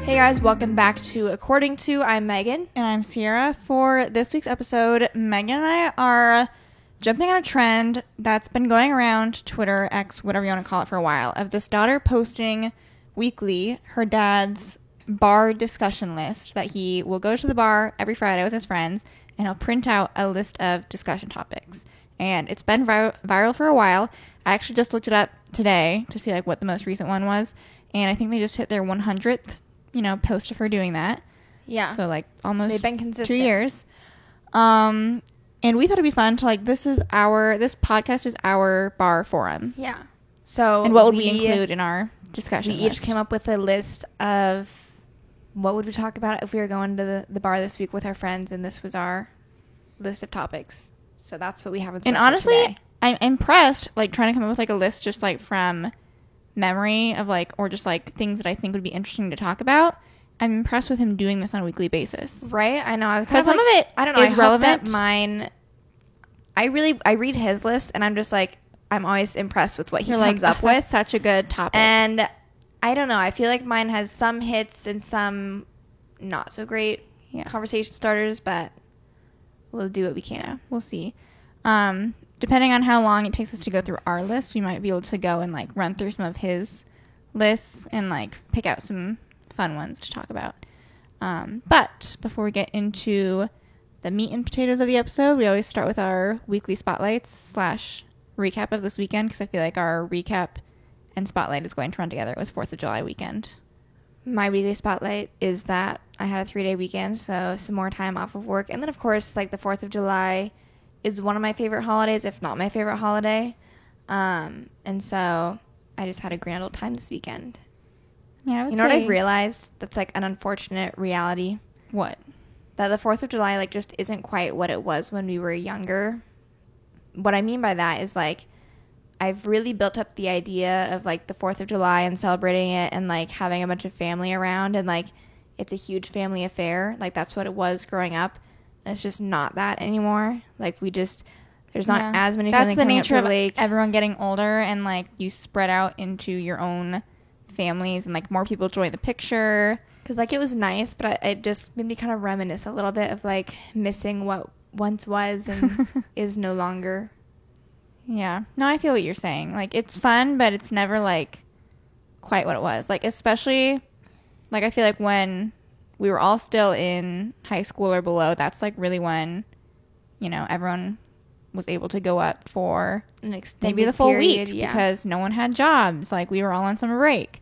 Hey guys, welcome back to According To. I'm Megan. And I'm Sierra. For this week's episode, Megan and I are jumping on a trend that's been going around Twitter, X, whatever you want to call it, for a while, of this daughter posting weekly her dad's bar discussion list that he will go to the bar every Friday with his friends and he'll print out a list of discussion topics. And it's been viral for a while. I actually just looked it up today to see like what the most recent one was, and I think they just hit their 100th post of her doing that. Yeah. So like almost They've been consistent. 2 years. And we thought it'd be fun to like, this podcast is our bar forum. Yeah. So And what would we include in our discussion We list? each came up with a list of what would we talk about if we were going to the bar this week with our friends, and this was our list of topics. So that's what we have in store And for honestly, today. I'm impressed, like trying to come up with like a list just like from memory of like, or just like things that I think would be interesting to talk about. I'm impressed with him doing this on a weekly basis. Right? I know. Because some of it I don't know. is I hope relevant. that mine. I read his list and I'm just like, I'm always impressed with what he comes up with. Such a good topic. And I don't know. I feel like mine has some hits and some not so great conversation starters, but we'll do what we can. Yeah, we'll see. Depending on how long it takes us to go through our list, we might be able to go and like run through some of his lists and like pick out some fun ones to talk about. But before we get into the meat and potatoes of the episode, we always start with our weekly spotlights / recap of this weekend, because I feel like our recap and spotlight is going to run together. It was 4th of July weekend. My weekly spotlight is that I had a 3-day weekend, so some more time off of work. And then, of course, like the 4th of July is one of my favorite holidays, if not my favorite holiday. And so I just had a grand old time this weekend. Yeah, I would You know what I've realized? That's like an unfortunate reality. What? That the 4th of July like just isn't quite what it was when we were younger. What I mean by that is like I've really built up the idea of like the 4th of July and celebrating it and like having a bunch of family around, and like it's a huge family affair. Like that's what it was growing up, and it's just not that anymore. Like there's not as many family That's the coming nature up of to the lake. everyone getting older, and like you spread out into your own families and like more people join the picture. Because like it was nice, but it just made me kind of reminisce a little bit of like missing what once was and is no longer. Yeah. No, I feel what you're saying. Like, it's fun, but it's never, like, quite what it was. Like, especially, like, I feel like when we were all still in high school or below, that's, like, really when, everyone was able to go up for An extended maybe the full period, week because no one had jobs. Like, we were all on summer break.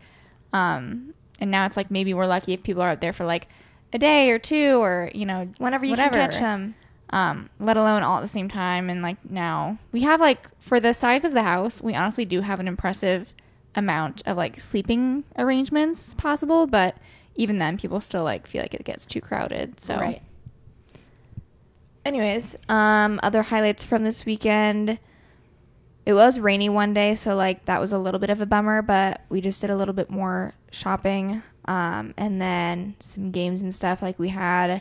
And now it's, like, maybe we're lucky if people are out there for, like, a day or two or, whenever you whatever. can catch them. Let alone all at the same time. And like now we have like, for the size of the house, we honestly do have an impressive amount of like sleeping arrangements possible, but even then people still like feel like it gets too crowded. So Right. Anyways, other highlights from this weekend. It was rainy one day, so like that was a little bit of a bummer, but we just did a little bit more shopping, and then some games and stuff. Like we had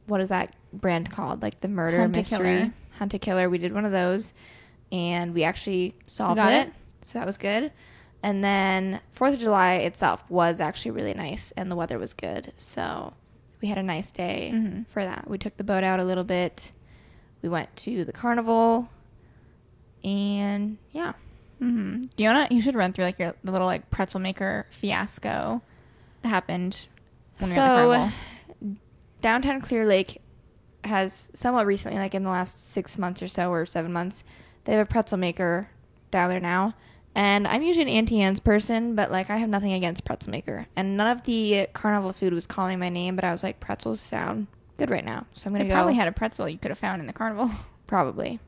what is that brand called? Like the murder Hunt a mystery Killer. Hunt a Killer. We did one of those, and we actually solved got it. it? So that was good. And then 4th of July itself was actually really nice, and the weather was good. So we had a nice day for that. We took the boat out a little bit. We went to the carnival, and yeah. Mm-hmm. You should run through like the little like pretzel maker fiasco that happened when we were at the carnival. Downtown Clear Lake has somewhat recently, like in the last 6 months or so, or 7 months, they have a pretzel maker down there now. And I'm usually an Auntie Anne's person, but like I have nothing against pretzel maker. And none of the carnival food was calling my name, but I was like, pretzels sound good right now. So I'm going to go. Probably had a pretzel you could have found in the carnival. Probably.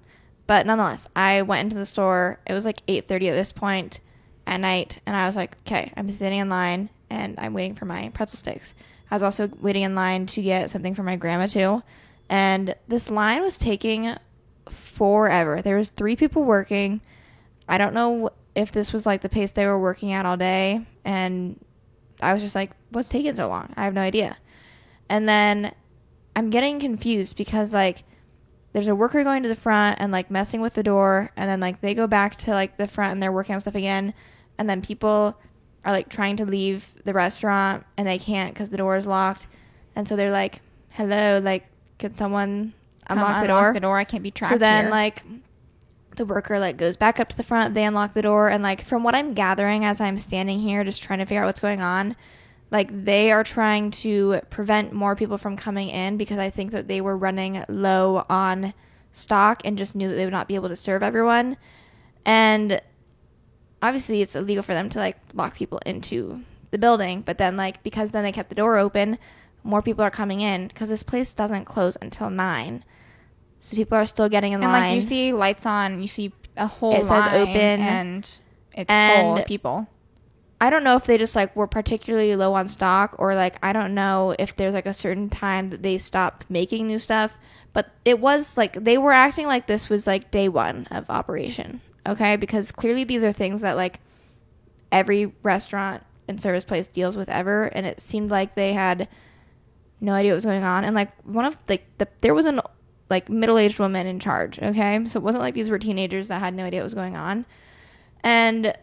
But nonetheless, I went into the store. It was like 8:30 at this point at night. And I was like, okay, I'm sitting in line and I'm waiting for my pretzel sticks. I was also waiting in line to get something for my grandma too. And this line was taking forever. There was 3 people working. I don't know if this was like the pace they were working at all day. And I was just like, what's taking so long? I have no idea. And then I'm getting confused because like there's a worker going to the front and like messing with the door, and then like they go back to like the front and they're working on stuff again, and then people are like trying to leave the restaurant and they can't because the door is locked. And so they're like, hello, like, can someone unlock the door? I can't be trapped So then here. like the worker like goes back up to the front, they unlock the door, and like from what I'm gathering as I'm standing here just trying to figure out what's going on, like they are trying to prevent more people from coming in because I think that they were running low on stock and just knew that they would not be able to serve everyone. And obviously it's illegal for them to like lock people into the building, but then like because then they kept the door open, more people are coming in because this place doesn't close until 9. So people are still getting in line. And like you see lights on, you see a whole it line says open, and it's full of people. I don't know if they just like were particularly low on stock, or like I don't know if there's like a certain time that they stopped making new stuff, but it was like they were acting like this was like day 1 of operation. Okay, because clearly these are things that like every restaurant and service place deals with ever, and it seemed like they had no idea what was going on. And like one of like there was an like middle-aged woman in charge. Okay, so it wasn't like these were teenagers that had no idea what was going on. And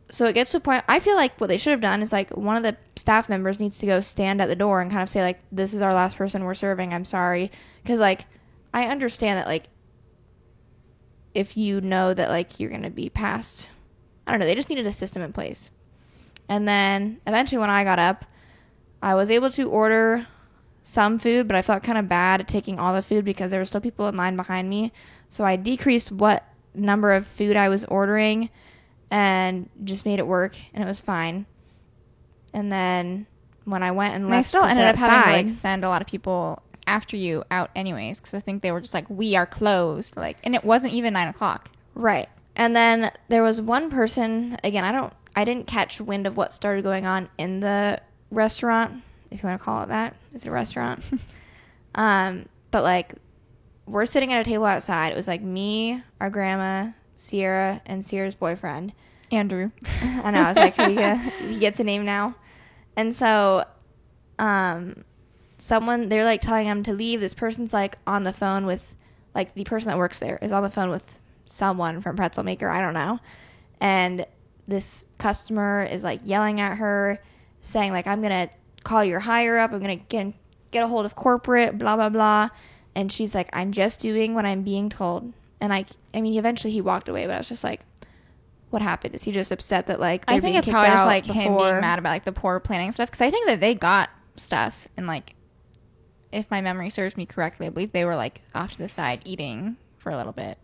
so it gets to a point, I feel like what they should have done is like one of the staff members needs to go stand at the door and kind of say like, this is our last person we're serving, I'm sorry. Because like I understand that like if you know that like you're gonna be passed, I don't know, they just needed a system in place. And then eventually when I got up, I was able to order some food, but I felt kind of bad at taking all the food because there were still people in line behind me. So I decreased what number of food I was ordering and just made it work, and it was fine. And then when I went and left, they still ended up having to like outside, send a lot of people after you out anyways, because I think they were just like, we are closed, like, and it wasn't even 9 o'clock. right. And then there was one person, again, I didn't catch wind of what started going on in the restaurant, if you want to call it that. Is it a restaurant? But like we're sitting at a table outside. It was like me, our grandma, Sierra, and Sierra's boyfriend, Andrew. I know, I was like, he gets a name now. And so they're like telling him to leave. This person's like on the phone with, like, the person that works there is on the phone with someone from Pretzel Maker, I don't know. And this customer is like yelling at her, saying like, I'm gonna call your higher up, I'm gonna get a hold of corporate, blah blah blah. And she's like, I'm just doing what I'm being told. And I mean eventually he walked away, but I was just like, what happened? Is he just upset that like I think it's probably just like him being mad about like the poor planning stuff, because I think that they got stuff, and like if my memory serves me correctly, I believe they were like off to the side eating for a little bit.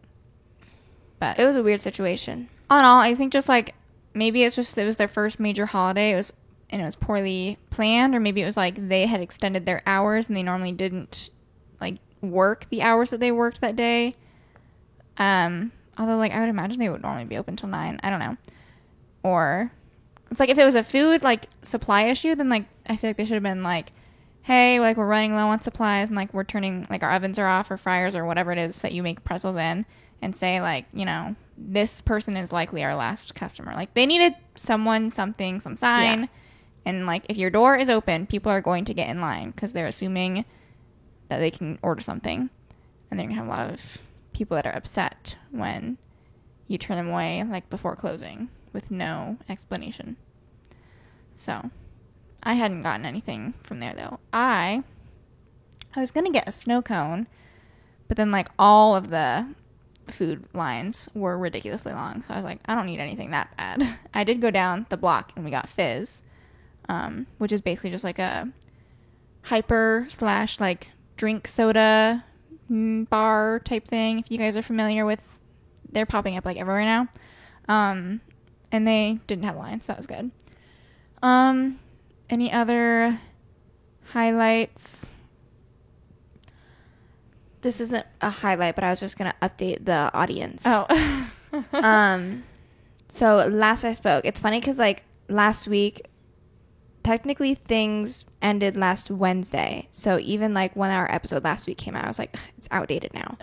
But it was a weird situation. All in all, I think just like maybe it was their first major holiday. It was poorly planned, or maybe it was like they had extended their hours and they normally didn't like work the hours that they worked that day. Although like I would imagine they would normally be open till 9. I don't know. Or it's like if it was a food like supply issue, then like I feel like they should have been like, hey, like we're running low on supplies and like we're turning like our ovens are off or fryers or whatever it is that you make pretzels in, and say like, you know, this person is likely our last customer. Like they needed someone, something, some sign. Yeah. And like if your door is open, people are going to get in line because they're assuming that they can order something, and they're gonna have a lot of people that are upset when you turn them away like before closing with no explanation. So I hadn't gotten anything from there though. I was gonna get a snow cone, but then like all of the food lines were ridiculously long, so I was like, I don't need anything that bad. I did go down the block and we got Fizz, which is basically just like a hyper / like drink soda bar type thing, if you guys are familiar with. They're popping up like everywhere now, and they didn't have lines, so that was good. Any other highlights? This isn't a highlight, but I was just gonna update the audience. Oh. So last I spoke, it's funny because like last week, technically things ended last Wednesday. So even like when our episode last week came out, I was like, it's outdated now.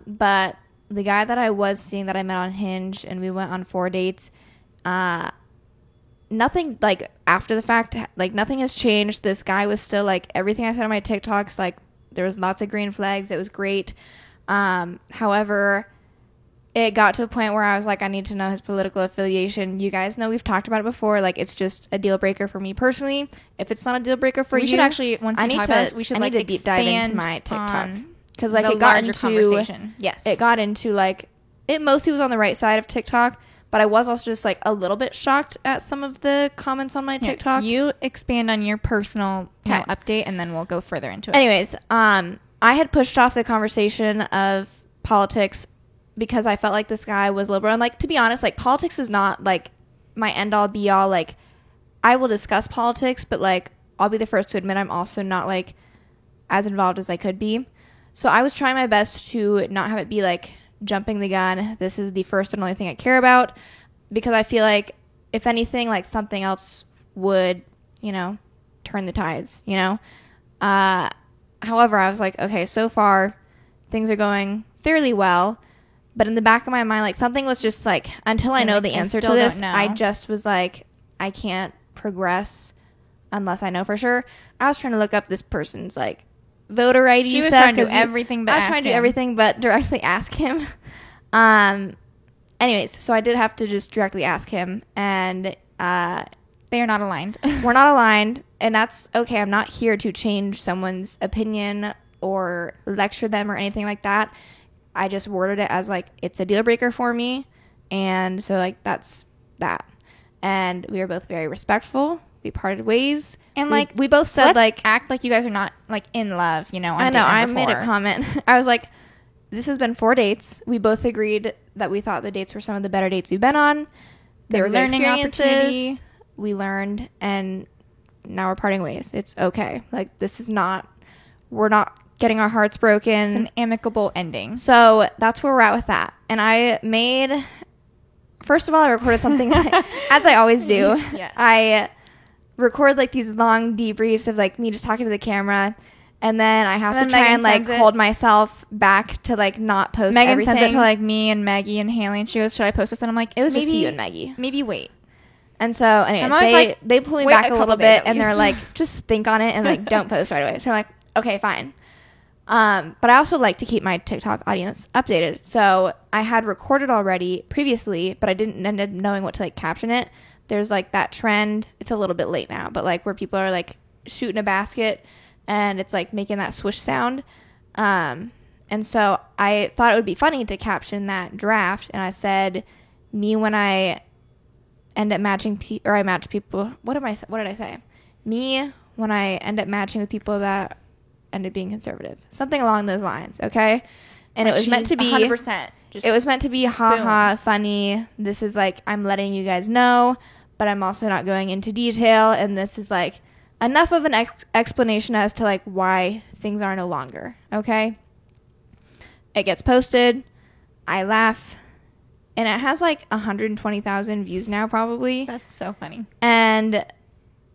But the guy that I was seeing that I met on Hinge and we went on 4 dates, nothing like after the fact, like nothing has changed. This guy was still like everything I said on my TikToks, like there was lots of green flags. It was great. However, it got to a point where I was like, I need to know his political affiliation. You guys know we've talked about it before. Like, it's just a deal breaker for me personally. If it's not a deal breaker for you, we should actually, once you talk about this, we should like to deep dive into my TikTok, because like it got into conversation. Yes, it got into like it mostly was on the right side of TikTok, but I was also just like a little bit shocked at some of the comments on my TikTok. You expand on your personal update, and then we'll go further into it. Anyways, I had pushed off the conversation of politics because I felt like this guy was liberal. And, like, to be honest, like, politics is not, like, my end-all, be-all. Like, I will discuss politics, but, like, I'll be the first to admit I'm also not, like, as involved as I could be. So I was trying my best to not have it be, like, jumping the gun. This is the first and only thing I care about, because I feel like, if anything, like, something else would, you know, turn the tides, you know? However, I was like, okay, so far, things are going fairly well. But in the back of my mind, like, something was just, like, until I know the answer to this, I just was like, I can't progress unless I know for sure. I was trying to look up this person's, like, voter ID She was stuff. trying to do everything but I was trying to do everything but directly ask him. Anyways, so I did have to just directly ask him, and they are not aligned. We're not aligned, and that's okay. I'm not here to change someone's opinion or lecture them or anything like that. I just worded it as, like, it's a deal breaker for me. And so, like, that's that. And we were both very respectful. We parted ways. And, like, we both said, like, act like you guys are not, like, in love, you know. I know. I made a comment. I was like, this has been 4 dates. We both agreed that we thought the dates were some of the better dates we've been on. They were learning experiences. We learned, and now we're parting ways. It's okay. Like, this is not, we're not getting our hearts broken. It's an amicable ending. So that's where we're at with that. And I made, first of all, I recorded something as I always do. Yes. I record like these long debriefs of like me just talking to the camera, and then I have to try and like hold myself back to like not post Megan everything. sends it to like me and Maggie and Haley, and she goes, should I post this? And I'm like, it was just to you and Maggie. Maybe wait. And so anyways, they pull me back a little bit, and they're like, just think on it and like don't post right away. So I'm like, okay, fine. But I also like to keep my TikTok audience updated. So I had recorded already previously, but I didn't end up knowing what to like caption it. There's like that trend. It's a little bit late now, but like where people are like shooting a basket and it's like making that swoosh sound. And so I thought it would be funny to caption that draft. And I said, me when I end up matching I match people. What did I say? Me when I end up matching with people that ended up being conservative, something along those lines. Okay. And it was meant to be 100%. It was meant to be haha funny. This is like, I'm letting you guys know, but I'm also not going into detail. And this is like enough of an explanation as to like why things are no longer. Okay. It gets posted. I laugh. And it has like 120,000 views now, probably. That's so funny. And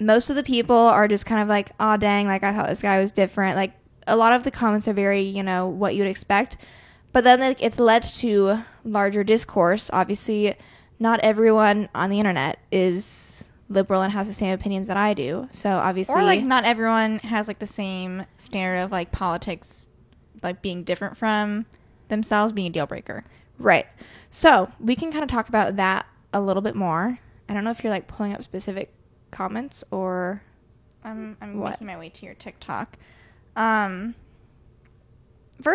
most of the people are just kind of like, oh, dang, like, I thought this guy was different. Like, a lot of the comments are very, you know, what you'd expect. But then like, it's led to larger discourse. Obviously, not everyone on the internet is liberal and has the same opinions that I do. So, obviously... Or, like, not everyone has, like, the same standard of, like, politics, like, being different from themselves being a deal breaker. Right. So, we can kind of talk about that a little bit more. I don't know if you're, like, pulling up specific comments or I'm making my way to your TikTok. First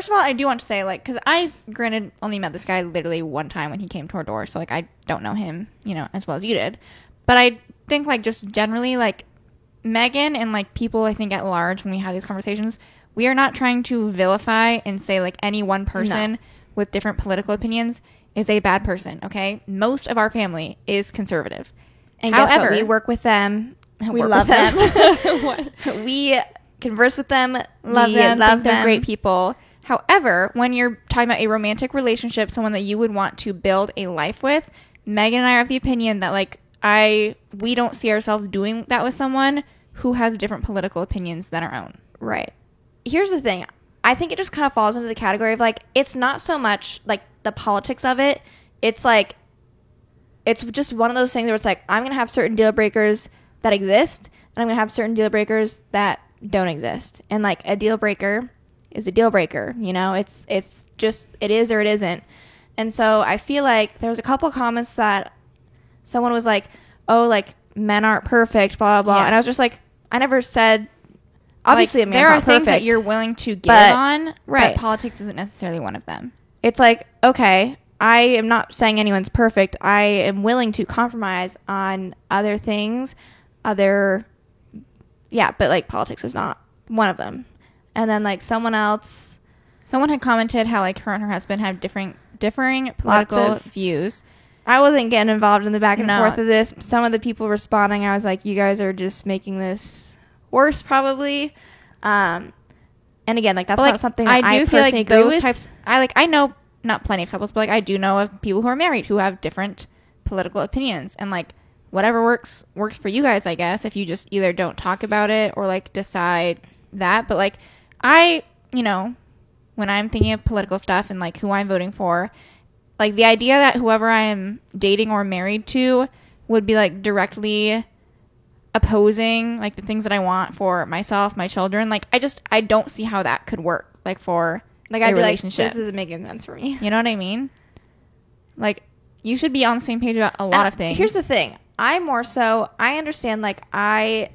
of all, I do want to say, like, because I, granted, only met this guy literally one time when he came to our door, so, like, I don't know him, you know, as well as you did. But I think, like, just generally, like, Megan and, like, people, I think, at large, when we have these conversations, we are not trying to vilify and say, like, any one person with different political opinions is a bad person, okay? Most of our family is conservative. And guess what? We work with them. We love them. We converse with them. Love them. They're great people. However, when you're talking about a romantic relationship, someone that you would want to build a life with, Megan and I are of the opinion that, like, we don't see ourselves doing that with someone who has different political opinions than our own. Right. Here's the thing. I think it just kind of falls into the category of, like, it's not so much, like, the politics of it. It's, like, it's just one of those things where it's, like, I'm going to have certain deal breakers that exist, and I'm going to have certain deal breakers that don't exist. And, like, a deal breaker is a deal breaker, you know? It's just, it is or it isn't. And so I feel like there was a couple comments that someone was like, oh, like, men aren't perfect, blah, blah, blah. Yeah. And I was just like, I never said, obviously, like, a man's there are not things perfect, that you're willing to give but- on, right. but politics isn't necessarily one of them. It's like, okay, I am not saying anyone's perfect. I am willing to compromise on other things, but like politics is not one of them. And then like someone had commented how like her and her husband have differing political views. I wasn't getting involved in the back and No. forth of this. Some of the people responding, I was like, you guys are just making this worse probably. And again, like that's But, like, not something that I do feel personally like agree those with. types. I know not plenty of couples, but like I do know of people who are married who have different political opinions, and like whatever works for you guys, I guess. If you just either don't talk about it or like decide that. But like when I'm thinking of political stuff and like who I'm voting for, like the idea that whoever I'm dating or married to would be like directly opposing like the things that I want for myself, my children, like I don't see how that could work like for Like a I'd be like, relationship. this isn't making sense for me. You know what I mean? Like you should be on the same page about a lot of things. Here's the thing. I understand like I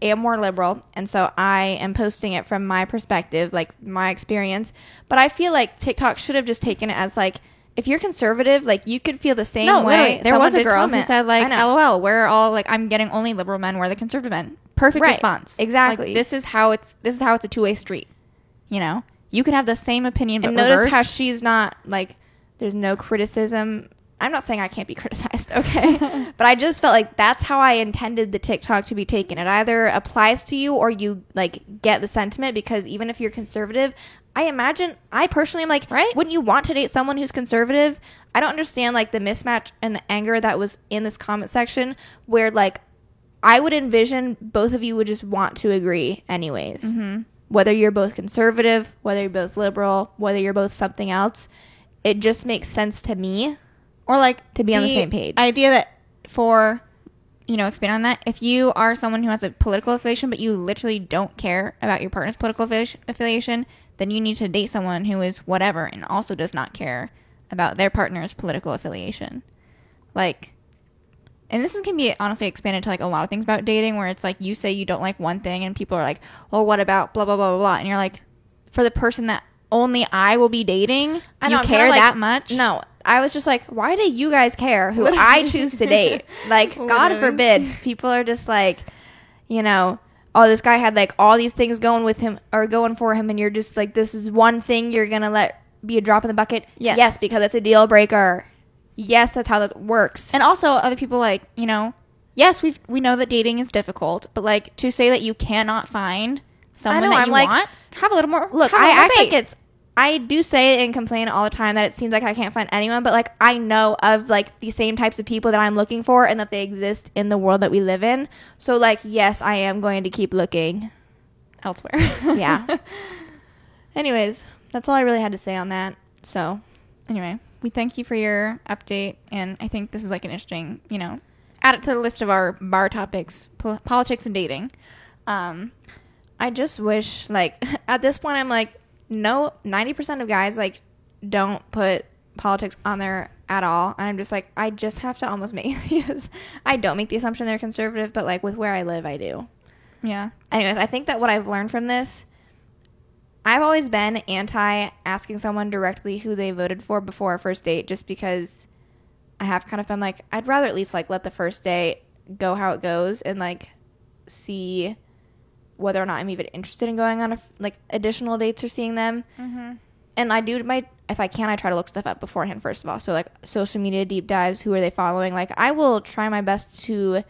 am more liberal, and so I am posting it from my perspective, like my experience. But I feel like TikTok should have just taken it as like, if you're conservative, like you could feel the same No, way. literally, there Someone was a did girl who comment. said like, I know. "LOL, we're all like, I'm getting only liberal men, we're the conservative men." Perfect Right, response. exactly. Like, this is how it's a two-way street. You know, you can have the same opinion, but And notice reversed. how she's not like, there's no criticism. I'm not saying I can't be criticized, okay? But I just felt like that's how I intended the TikTok to be taken. It either applies to you or you like get the sentiment, because even if you're conservative, I personally am like, Right? wouldn't you want to date someone who's conservative? I don't understand like the mismatch and the anger that was in this comment section, where like I would envision both of you would just want to agree anyways. Mm-hmm. Whether you're both conservative, whether you're both liberal, whether you're both something else, it just makes sense to me. or like to be on the same page. Idea that for, expand on that. If you are someone who has a political affiliation, but you literally don't care about your partner's political affiliation, then you need to date someone who is whatever and also does not care about their partner's political affiliation. Like, and this can be honestly expanded to like a lot of things about dating, where it's like you say you don't like one thing and people are like, well, what about blah, blah, blah, blah, blah. And you're like, for the person that only I will be dating, I know, you I'm care kinda like, that much? No, I was just like, why do you guys care who I choose to date? Like, God Literally. forbid. People are just like, oh, this guy had like all these things going with him or going for him, and you're just like, this is one thing you're gonna let be a drop in the bucket. Yes. Because it's a deal breaker. Yes, that's how that works. And also other people like, yes, we know that dating is difficult, but like to say that you cannot find someone know, that I'm you like, want, have a little more. Look, have a I little act faith. like I do say it and complain all the time that it seems like I can't find anyone, but like I know of like the same types of people that I'm looking for and that they exist in the world that we live in. So like, yes, I am going to keep looking elsewhere. Yeah. Anyways, that's all I really had to say on that. So Anyway, we thank you for your update, and I think this is like an interesting, add it to the list of our bar topics, politics and dating. I just wish, like, at this point, I'm like, no, 90% of guys, like, don't put politics on there at all. And I'm just like, I just have to almost make, yes, I don't make the assumption they're conservative, but, like, with where I live, I do. Yeah. Anyways, I think that what I've learned from this, I've always been anti asking someone directly who they voted for before a first date, just because I have kind of been like, I'd rather at least, like, let the first date go how it goes and, like, see whether or not I'm even interested in going on additional dates or seeing them. Mm-hmm. And I do if I can, I try to look stuff up beforehand, first of all. So like social media deep dives, who are they following? Like I will try my best to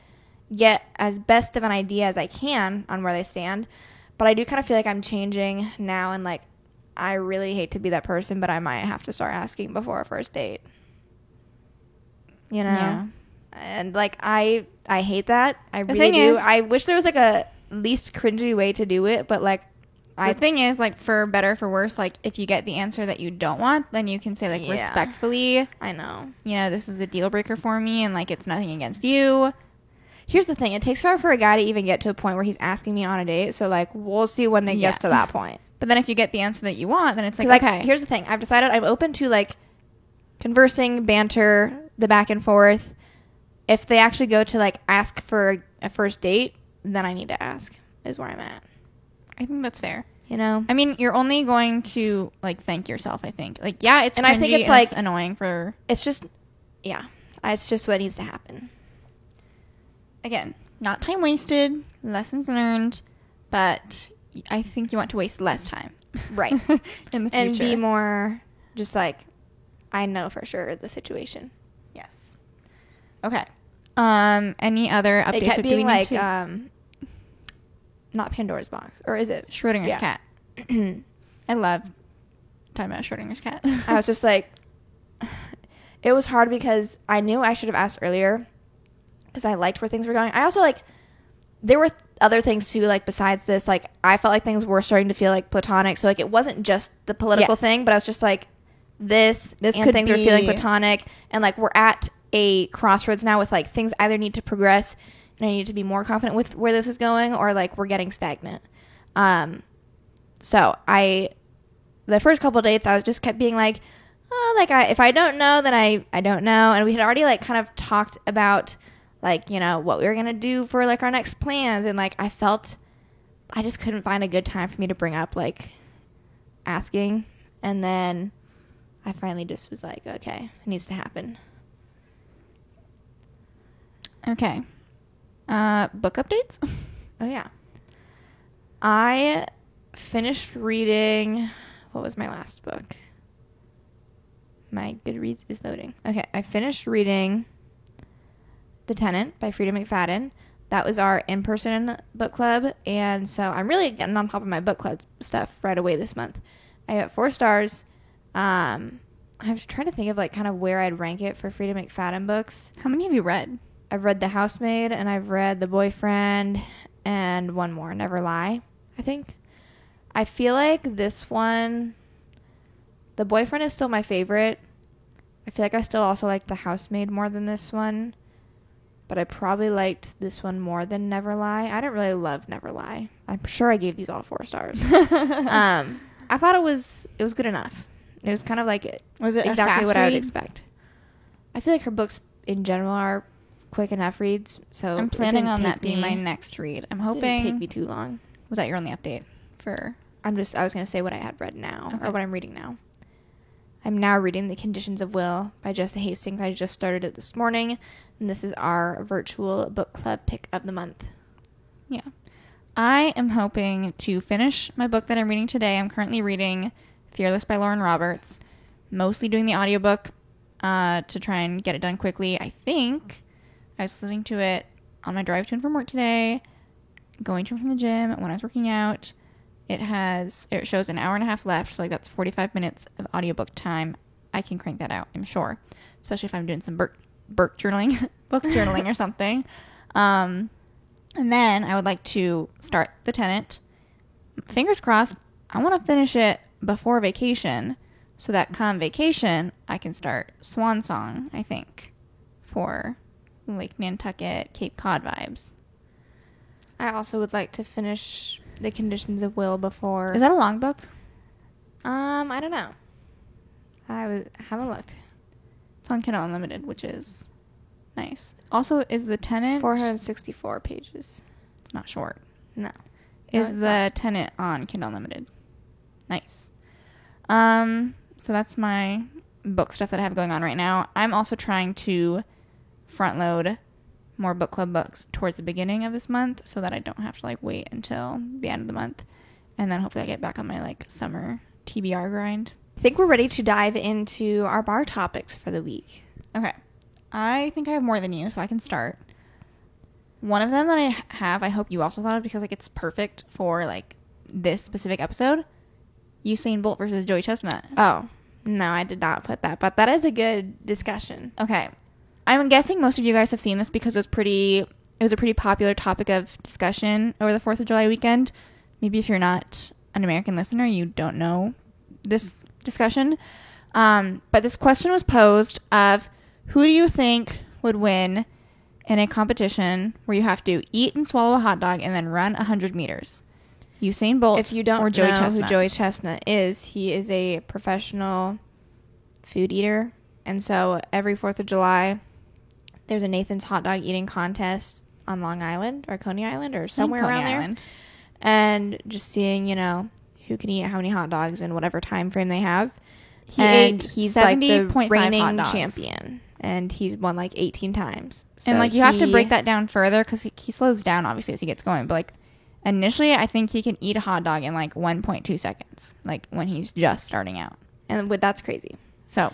get as best of an idea as I can on where they stand. But I do kind of feel like I'm changing now, and like I really hate to be that person, but I might have to start asking before a first date. Yeah. And like I hate that. I The really thing do. is- I wish there was like a least cringy way to do it, but like The thing is, like, for better or for worse, like, if you get the answer that you don't want, then you can say, like, Yeah. respectfully, I know. this is a deal breaker for me, and, like, it's nothing against you. Here's the thing. It takes forever for a guy to even get to a point where he's asking me on a date. So, like, we'll see when they get to that point. But then if you get the answer that you want, then it's like, Like, okay. here's the thing. I've decided I'm open to, like, conversing, banter, the back and forth. If they actually go to like ask for a first date, then I need to ask, is where I'm at. I think that's fair. You know? I mean, you're only going to like thank yourself, I think. Like, yeah, it's cringy, and I think it's like it's annoying for... It's just, yeah, it's just what needs to happen. Again, not time wasted, lessons learned, but I think you want to waste less time. Right. In the future. And be more just like, I know for sure the situation. Yes. Okay. Any other updates? It kept or do we being need like, to... not Pandora's box, or is it? Schrodinger's Yeah. cat. I love talking about Schrodinger's cat. I was just like, it was hard because I knew I should have asked earlier because I liked where things were going. I also like, there were other things too, like besides this, like I felt like things were starting to feel like platonic. So like it wasn't just the political thing, but I was just like, this and could things were be... feeling platonic. And like we're at a crossroads now with like things either need to progress and I need to be more confident with where this is going, or like we're getting stagnant. So the first couple of dates, I was just kept being like, oh, like if I don't know, then I don't know. And we had already like kind of talked about like, you know, what we were going to do for like our next plans. And like, I felt I just couldn't find a good time for me to bring up like asking. And then I finally just was like, okay, it needs to happen. Okay. Book updates? Oh, yeah. I finished reading, what was my last book? My Goodreads is loading. Okay, I finished reading The Tenant by Frida McFadden. That was our in-person book club, and so I'm really getting on top of my book club stuff right away this month. I got 4 stars. I was trying to think of like kind of where I'd rank it for Frida McFadden books. How many have you read? I've read The Housemaid, and I've read The Boyfriend, and one more, Never Lie, I think. I feel like this one, The Boyfriend is still my favorite. I feel like I still also like The Housemaid more than this one, but I probably liked this one more than Never Lie. I didn't really love Never Lie. I'm sure I gave these all 4 stars. I thought it was good enough. It was kind of like Was it exactly what I would read? expect. I feel like her books in general are quick enough reads, so I'm planning on that being my next read. I'm hoping... Didn't take me too long. Was that your only update for... I was going to say what I had read now, Okay. or what I'm reading now. I'm now reading The Conditions of Will by Jessa Hastings. I just started it this morning, and this is our virtual book club pick of the month. Yeah. I am hoping to finish my book that I'm reading today. I'm currently reading Fearless by Lauren Roberts, mostly doing the audiobook to try and get it done quickly. I think I was listening to it on my drive to and from work today, going to and from the gym, when I was working out. It shows an hour and a half left, so like that's 45 minutes of audiobook time. I can crank that out, I'm sure, especially if I'm doing some book journaling, book journaling or something. And then I would like to start The Tenant. Fingers crossed, I want to finish it before vacation so that come vacation, I can start Swan Song, I think, for Lake Nantucket, Cape Cod vibes. I also would like to finish The Conditions of Will before... Is that a long book? I don't know. Haven't looked. It's on Kindle Unlimited, which is nice. Also, is The Tenant... 464 pages. It's not short. No. Is The Tenant on Kindle Unlimited? Nice. So that's my book stuff that I have going on right now. I'm also trying to front load more book club books towards the beginning of this month so that I don't have to like wait until the end of the month, and then hopefully I get back on my like summer TBR grind. I think we're ready to dive into our bar topics for the week. Okay. I think I have more than you, so I can start. One of them that I have, I hope you also thought of because like it's perfect for like this specific episode. Usain Bolt versus Joey Chestnut. Oh, no, I did not put that, but that is a good discussion. Okay. I'm guessing most of you guys have seen this because it was a pretty popular topic of discussion over the 4th of July weekend. Maybe if you're not an American listener, you don't know this discussion. But this question was posed of who do you think would win in a competition where you have to eat and swallow a hot dog and then run 100 meters? Usain Bolt If you don't or Joey know Chestnut. who Joey Chestnut is, he is a professional food eater And so every 4th of July, there's a Nathan's hot dog eating contest on Long Island or Coney Island or somewhere Coney around Island. there. And just seeing, who can eat how many hot dogs in whatever time frame they have. He's like the 70.5 reigning hot dogs. champion. And he's won like 18 times. So And like you have to break that down further because he slows down obviously as he gets going. But like initially, I think he can eat a hot dog in like 1.2 seconds, like when he's just starting out. And that's crazy. So,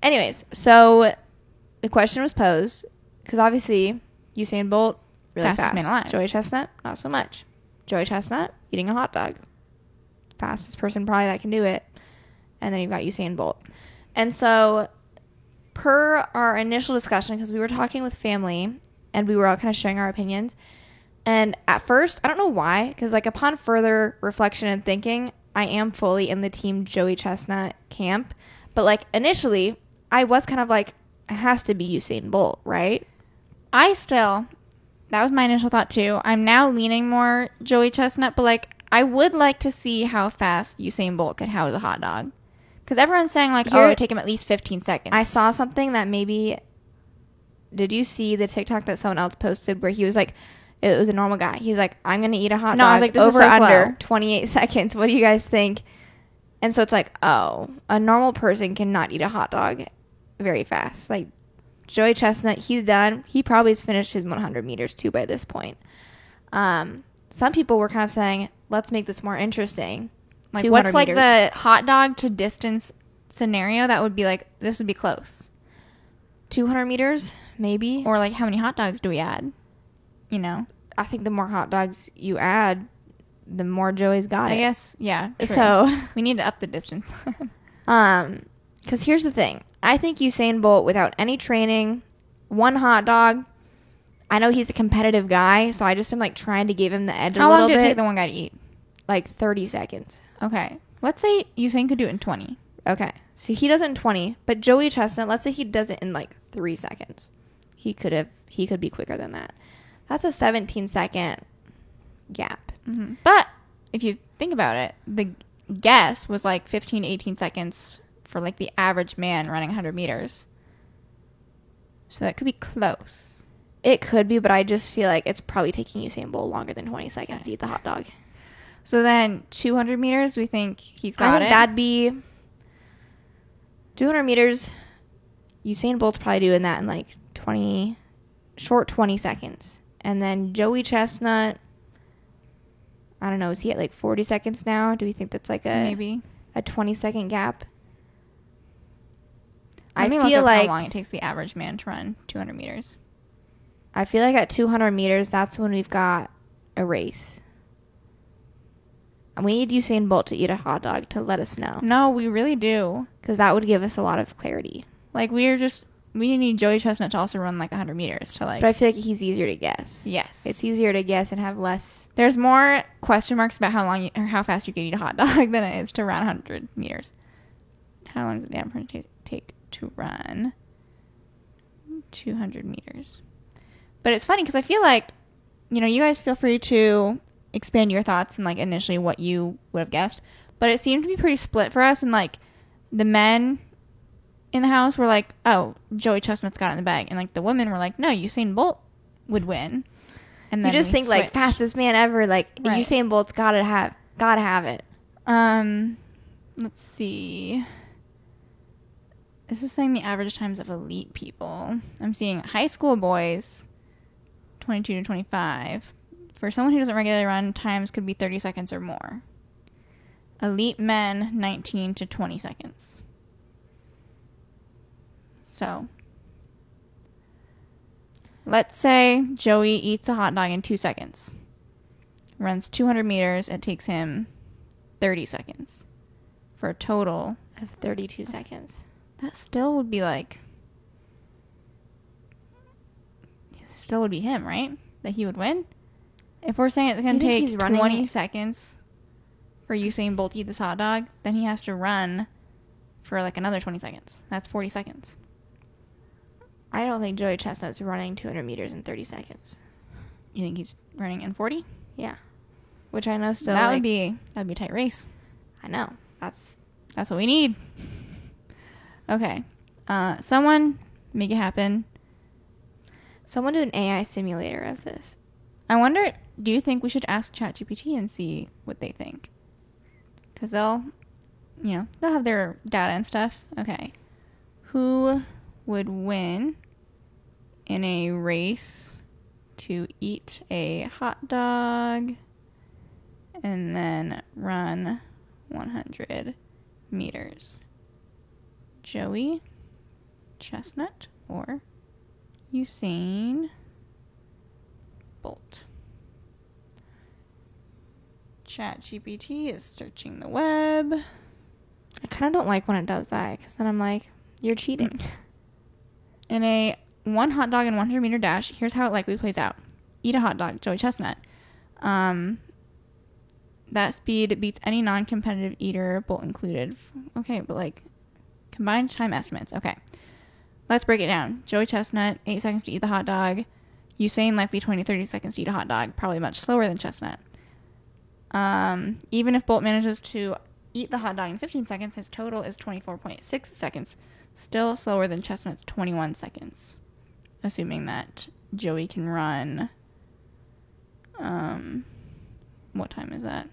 anyways, so the question was posed because obviously Usain Bolt really Fastest fast. man alive. Joey Chestnut, not so much. Joey Chestnut eating a hot dog, fastest person probably that can do it. And then you've got Usain Bolt. And so, per our initial discussion, because we were talking with family and we were all kind of sharing our opinions. And at first, I don't know why, because like upon further reflection and thinking, I am fully in the team Joey Chestnut camp. But like initially, I was kind of like, it has to be Usain Bolt, right? that was my initial thought too. I'm now leaning more Joey Chestnut, but like I would like to see how fast Usain Bolt could house a hot dog. Because everyone's saying like, it would take him at least 15 seconds. I saw something that maybe, did you see the TikTok that someone else posted where he was like, it was a normal guy. He's like, I'm going to eat a hot dog. I was like, this over is so under slow. 28 seconds. What do you guys think? And so it's like, oh, a normal person cannot eat a hot dog very fast. Like Joey Chestnut, he's done. He probably has finished his 100 meters too by this point. Some people were kind of saying, let's make this more interesting. Like 200 what's like meters. the hot dog to distance scenario that would be like, this would be close. 200 meters, maybe. Or like how many hot dogs do we add? I think the more hot dogs you add, the more Joey's got it. I guess, yeah. True. So, we need to up the distance. because here's the thing. I think Usain Bolt, without any training, one hot dog, I know he's a competitive guy, so I just am like trying to give him the edge How a little long did bit. it take the one guy to eat? Like 30 seconds. Okay. Let's say Usain could do it in 20. Okay. So he does it in 20, but Joey Chestnut, let's say he does it in like 3 seconds. He could be quicker than that. That's a 17-second gap. Mm-hmm. But if you think about it, the guess was like 15 to 18 seconds for like the average man running 100 meters. So that could be close. It could be, but I just feel like it's probably taking Usain Bolt longer than 20 seconds to eat the hot dog. So then 200 meters, we think he's got I it. think that'd be 200 meters. Usain Bolt's probably doing that in like 20 seconds. And then Joey Chestnut, I don't know, is he at like 40 seconds now? Do we think that's like maybe a 20-second gap? Let me I look feel up like how long it takes the average man to run 200 meters. at 200 meters, that's when we've got a race. And we need Usain Bolt to eat a hot dog to let us know. No, we really do. Because that would give us a lot of clarity. Like we need Joey Chestnut to also run like 100 meters to like. But I feel like he's easier to guess. Yes, It's easier to guess and have less. There's more question marks about how long or how fast you could eat a hot dog than it is to run 100 meters. How long does it damn take to run 200 meters? But it's funny because I feel like, you guys feel free to expand your thoughts and like initially what you would have guessed. But it seemed to be pretty split for us, and like the men in the house were like, oh, Joey Chestnut's got it in the bag, and like the women were like, no, Usain Bolt would win. And You then just we think like switched. fastest man ever. Like Right. Usain Bolt's gotta have it. Let's see. This is saying the average times of elite people. I'm seeing high school boys, 22 to 25. For someone who doesn't regularly run, times could be 30 seconds or more. Elite men, 19 to 20 seconds. So, let's say Joey eats a hot dog in 2 seconds. Runs 200 meters. It takes him 30 seconds. For a total, Of 32 seconds. that still would be like... Still would be him, right? That he would win? If we're saying it's going to You think take he's running 20 it? seconds for Usain Bolt to eat this hot dog, then he has to run for like another 20 seconds. That's 40 seconds. I don't think Joey Chestnut's running 200 meters in 30 seconds. You think he's running in 40? Yeah. Which I know still. That like, would be a tight race. I know. That's That's what we need. Okay. Someone make it happen. Someone do an AI simulator of this. I wonder, do you think we should ask ChatGPT and see what they think? Because they'll have their data and stuff. Okay. Who would win in a race to eat a hot dog and then run 100 meters? Joey Chestnut or Usain Bolt? ChatGPT is searching the web. I kind of don't like when it does that because then I'm like, you're cheating. In a 1 hot dog and 100 meter dash, here's how it likely plays out. Eat a hot dog, Joey Chestnut. That speed beats any non-competitive eater, Bolt included. Okay, but like combined time estimates. Okay. Let's break it down. Joey Chestnut, 8 seconds to eat the hot dog. Usain likely 20 to 30 seconds to eat a hot dog. Probably much slower than Chestnut. Even if Bolt manages to eat the hot dog in 15 seconds, his total is 24.6 seconds. Still slower than Chestnut's 21 seconds. Assuming that Joey can run... what time is that?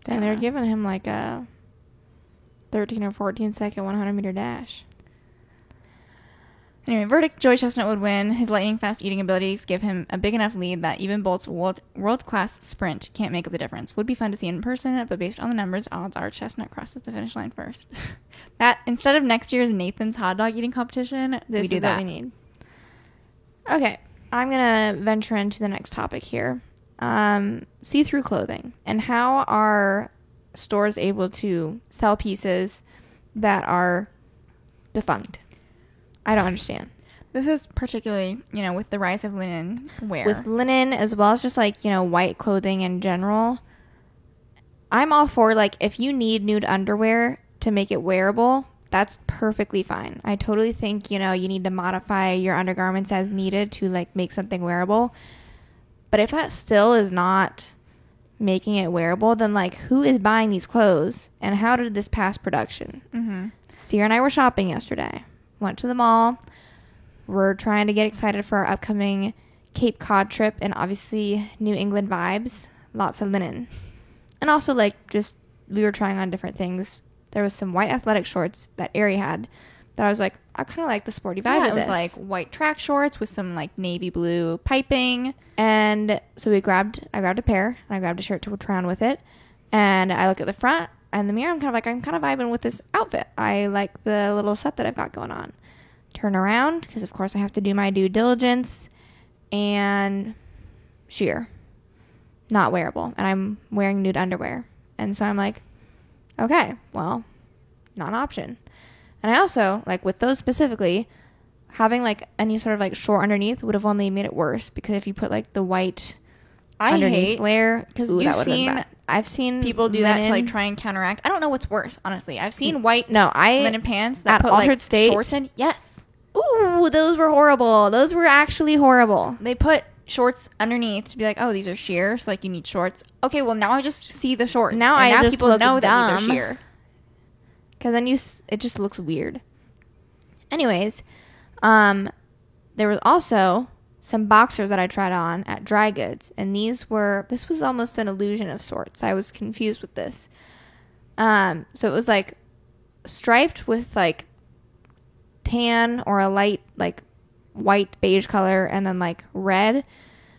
Then they're giving him like a 13 or 14 second 100 meter dash. Anyway, verdict, Joey Chestnut would win. His lightning-fast eating abilities give him a big enough lead that even Bolt's world-class sprint can't make up the difference. Would be fun to see in person, but based on the numbers, odds are Chestnut crosses the finish line first. That, instead of next year's Nathan's hot dog eating competition, This we do is that. what we need. Okay, I'm going to venture into the next topic here. See-through clothing and how are stores able to sell pieces that are defunct? I don't understand. This is particularly, with the rise of linen wear. With linen as well as just like, white clothing in general. I'm all for like if you need nude underwear to make it wearable, that's perfectly fine. I totally think, you need to modify your undergarments as needed to like make something wearable. But if that still is not making it wearable, then like who is buying these clothes and how did this pass production? Mm-hmm. Sierra and I were shopping yesterday. Went to the mall. We're trying to get excited for our upcoming Cape Cod trip and obviously New England vibes. Lots of linen. And also like just we were trying on different things. There was some white athletic shorts that Ari had that I was like, I kind of like the sporty vibe of it this. was like white track shorts with some like navy blue piping. And so I grabbed a pair and I grabbed a shirt to try on with it. And I look at the front and the mirror. I'm kind of vibing with this outfit. I like the little set that I've got going on. Turn around because of course I have to do my due diligence and sheer, not wearable. And I'm wearing nude underwear. And so I'm like, okay, well, not an option. And I also, like with those specifically, having like any sort of like short underneath would have only made it worse because if you put like the white underneath layer, because I've seen people do that to like try and counteract. I don't know what's worse, honestly. I've seen white linen pants that at put Altered like State, shorts in. Yes. Ooh, those were horrible. Those were actually horrible. They put shorts underneath to be like, oh, these are sheer, so like you need shorts. Okay, well now I just see the shorts. Now just people look know dumb. that these are sheer. Because then it just looks weird. Anyways, there was also some boxers that I tried on at Dry Goods, and this was almost an illusion of sorts. I was confused with this. So it was like striped with like tan or a light like white beige color and then like red.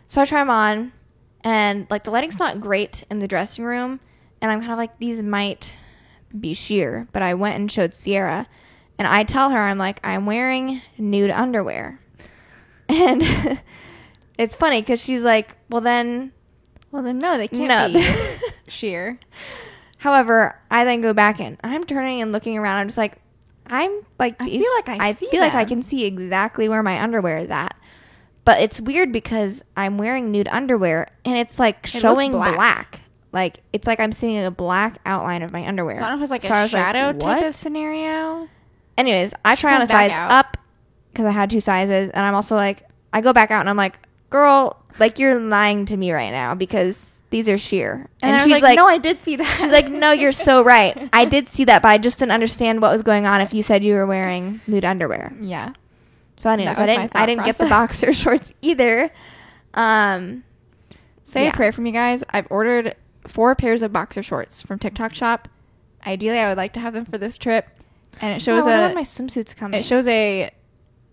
So I try them on and like the lighting's not great in the dressing room and I'm kind of like these might be sheer, but I went and showed Sierra and I tell her I'm like I'm wearing nude underwear. And it's funny because she's like, well then no, they can't be sheer. However, I then go back in. I'm turning and looking around. I'm just like, I feel like I can see exactly where my underwear is at. But it's weird because I'm wearing nude underwear and it's like showing black. Like it's like I'm seeing a black outline of my underwear. So I don't know if it's like a shadow type of scenario. Anyways, I try on a size up because I had 2 sizes, and I'm also like, I go back out and I'm like, girl, like, you're lying to me right now because these are sheer. And she's like, no, I did see that. She's like, no, you're so right. I did see that, but I just didn't understand what was going on if you said you were wearing nude underwear. Yeah. So anyways, I didn't get the boxer shorts either. Say a prayer for me, guys. I've ordered 4 pairs of boxer shorts from TikTok Shop. Ideally, I would like to have them for this trip. And it shows when my swimsuit's coming. It shows a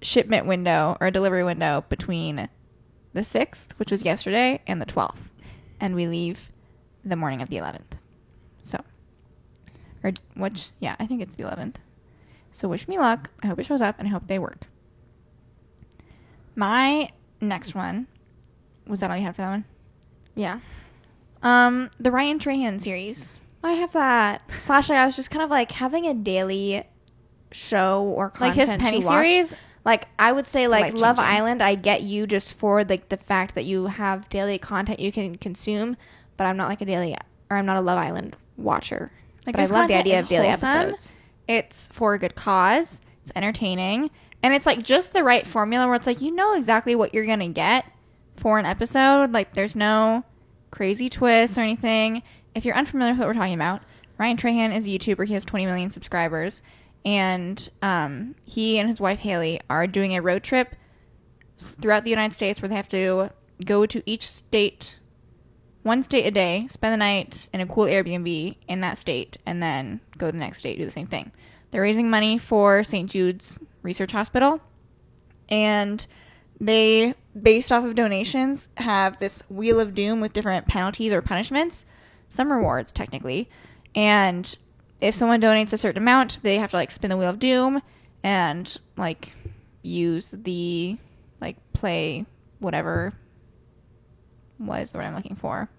shipment window or a delivery window between the 6th, which was yesterday, and the 12th. And we leave the morning of the 11th. So, I think it's the 11th. So wish me luck. I hope it shows up, and I hope they work. My next one, was that all you had for that one? Yeah. The Ryan Trahan series. I have that. / I was just kind of like having a daily show or content like his Penny series. Like, I would say, like, Life-changing. Love Island, I get you just for, like, the fact that you have daily content you can consume, but I'm not, like, I'm not a Love Island watcher. Like, but I love the idea of daily episodes. It's for a good cause. It's entertaining. And it's, like, just the right formula where it's, like, you know exactly what you're going to get for an episode. Like, there's no crazy twists or anything. If you're unfamiliar with what we're talking about, Ryan Trahan is a YouTuber. He has 20 million subscribers. And he and his wife, Haley, are doing a road trip throughout the United States where they have to go to each state, one state a day, spend the night in a cool Airbnb in that state, and then go to the next state, do the same thing. They're raising money for St. Jude's Research Hospital. And they, based off of donations, have this Wheel of Doom with different penalties or punishments. Some rewards, technically. And if someone donates a certain amount, they have to, like, spin the Wheel of Doom and, like, use the, like, play whatever was the word I'm looking for.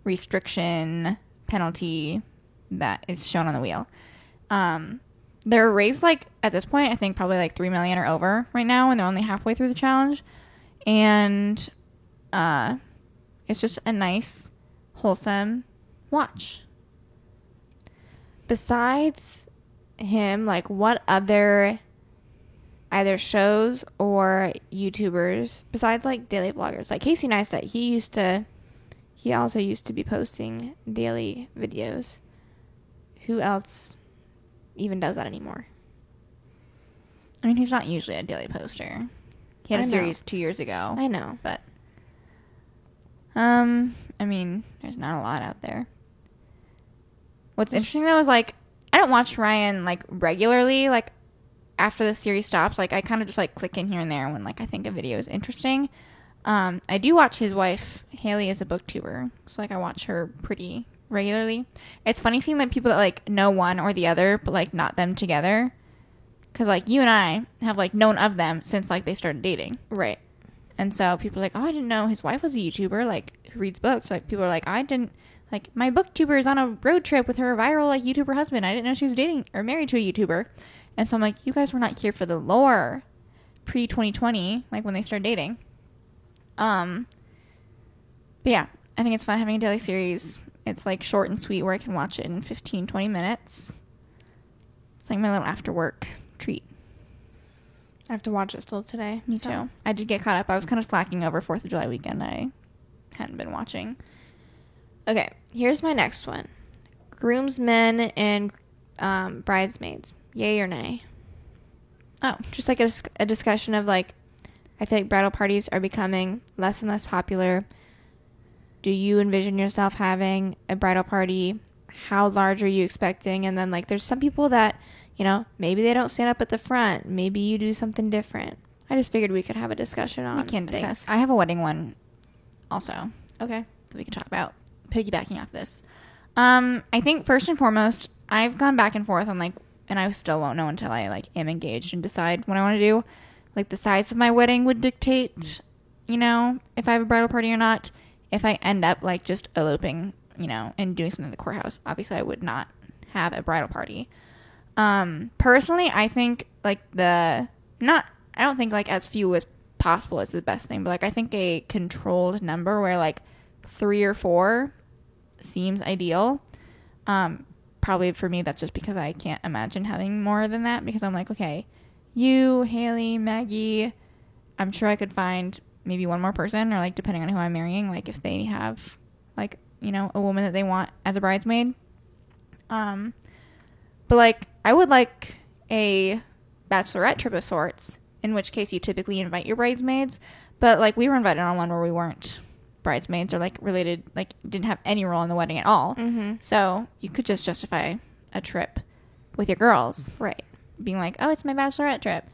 Restriction, penalty that is shown on the wheel. They're raised, like, at this point, I think probably, like, 3 million or over right now, and they're only halfway through the challenge. And it's just a nice, wholesome watch. Besides him, like, what other either shows or YouTubers, besides, like, daily vloggers, like Casey Neistat, he also used to be posting daily videos. Who else even does that anymore? I mean, he's not usually a daily poster. He had a series 2 years ago. I know. But, I mean, there's not a lot out there. What's interesting, though, is, like, I don't watch Ryan, like, regularly, like, after the series stops. Like, I kind of just, like, click in here and there when, like, I think a video is interesting. I do watch his wife. Haley is a booktuber, so, like, I watch her pretty regularly. It's funny seeing, like, people that, like, know one or the other, but, like, not them together. Because, like, you and I have, like, known of them since, like, they started dating. Right. And so people are like, oh, I didn't know his wife was a YouTuber, like, who reads books. Like, people are like, I didn't... Like, my booktuber is on a road trip with her viral, like, YouTuber husband. I didn't know she was dating or married to a YouTuber. And so I'm like, you guys were not here for the lore pre-2020, like, when they started dating. But yeah, I think it's fun having a daily series. It's, like, short and sweet where I can watch it in 15, 20 minutes. It's like my little after-work treat. I have to watch it still today. Me too. I did get caught up. I was kind of slacking over 4th of July weekend. I hadn't been watching. Okay, here's my next one. Groomsmen and bridesmaids. Yay or nay? Oh. Just like a discussion of, like, I feel like bridal parties are becoming less and less popular. Do you envision yourself having a bridal party? How large are you expecting? And then, like, there's some people that, you know, maybe they don't stand up at the front. Maybe you do something different. I just figured we could have a discussion on We can discuss. things. I have a wedding one also. Okay. That we can talk about. Piggybacking off this. I think first and foremost, I've gone back and forth on, like, and I still won't know until I, like, am engaged and decide what I want to do. Like, the size of my wedding would dictate, you know, if I have a bridal party or not. If I end up, like, just eloping, you know, and doing something at the courthouse, obviously I would not have a bridal party. Personally, I think, like, I don't think, like, as few as possible is the best thing, but, like, I think a controlled number where, like, 3 or 4 seems ideal. Probably for me, that's just because I can't imagine having more than that, because I'm like, okay, you, Haley, Maggie, I'm sure I could find maybe one more person, or like depending on who I'm marrying, like if they have like, you know, a woman that they want as a bridesmaid. But like I would like a bachelorette trip of sorts, in which case you typically invite your bridesmaids. But like we were invited on one where we weren't bridesmaids or like related, like didn't have any role in the wedding at all. Mm-hmm. So you could just justify a trip with your girls, Right. being like, oh, it's my bachelorette trip.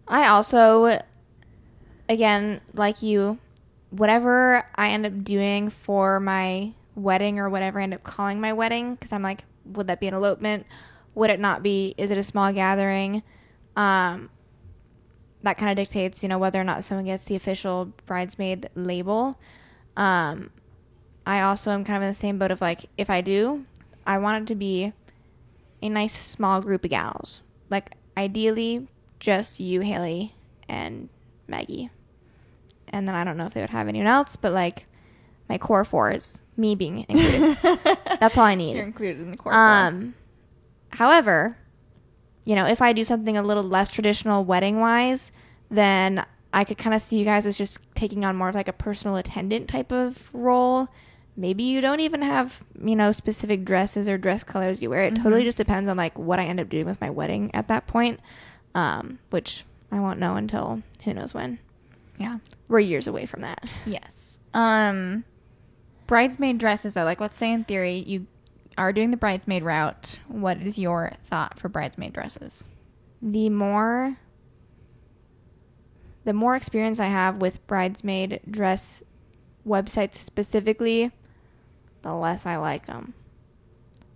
I also, again, like you, whatever I end up doing for my wedding or whatever I end up calling my wedding, because I'm like, would that be an elopement? Would it not be? Is it a small gathering? That kind of dictates, you know, whether or not someone gets the official bridesmaid label. I also am kind of in the same boat of like, if I do, I want it to be a nice small group of gals. Like, ideally, just you, Haley, and Maggie. And then I don't know if they would have anyone else, but like, my core four is me being included. That's all I need. You're included in the core four. However, you know, if I do something a little less traditional wedding-wise, then I could kind of see you guys as just taking on more of like a personal attendant type of role. Maybe you don't even have, you know, specific dresses or dress colors you wear. It totally just depends on like what I end up doing with my wedding at that point, which I won't know until who knows when. Yeah. We're years away from that. Yes. Bridesmaid dresses, though, like let's say in theory you are doing the bridesmaid route. What is your thought for bridesmaid dresses? The more experience I have with bridesmaid dress websites specifically, the less I like them.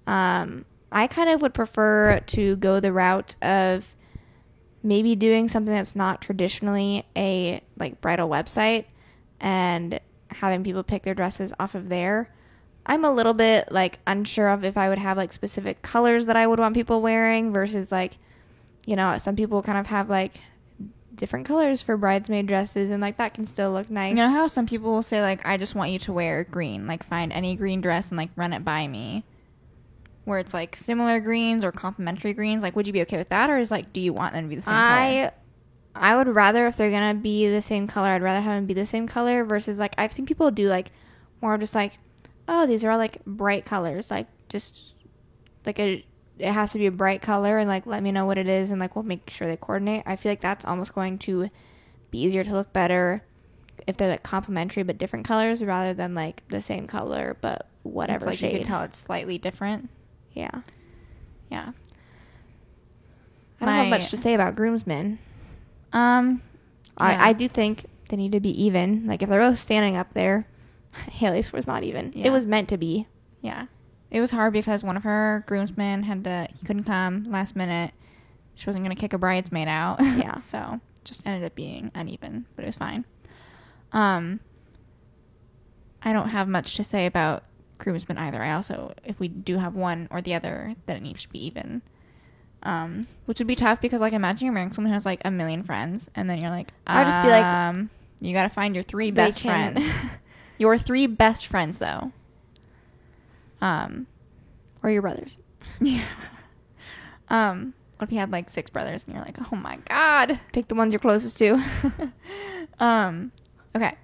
I kind of would prefer to go the route of maybe doing something that's not traditionally a like bridal website and having people pick their dresses off of there. I'm a little bit like unsure of if I would have like specific colors that I would want people wearing versus like, you know, some people kind of have like different colors for bridesmaid dresses and like that can still look nice. You know how some people will say like, I just want you to wear green, like find any green dress and like run it by me, where it's like similar greens or complementary greens. Like, would you be okay with that, or is like, do you want them to be the same color? I would rather, if they're gonna be the same color, I'd rather have them be the same color versus like I've seen people do like more of just like, oh, these are all like bright colors, like just like it has to be a bright color and like let me know what it is and like we'll make sure they coordinate. I feel like that's almost going to be easier to look better if they're like complementary but different colors rather than like the same color but whatever like shade. You can tell it's slightly different. Yeah. Yeah. I don't have much to say about groomsmen. Yeah. I do think they need to be even. Like if they're both standing up there, Haley's was not even. Yeah. It was meant to be. Yeah. It was hard because one of her groomsmen he couldn't come last minute. She wasn't going to kick a bridesmaid out. Yeah. So just ended up being uneven, but it was fine. I don't have much to say about groomsmen either. I also, if we do have one or the other, then it needs to be even. Which would be tough because like imagine you're marrying someone who has like a million friends and then you're like, I'd just be like, you got to find your three best friends. Your three best friends though. Or your brothers. Yeah. What if you had like 6 brothers and you're like, oh my god, Pick the ones you're closest to. Okay.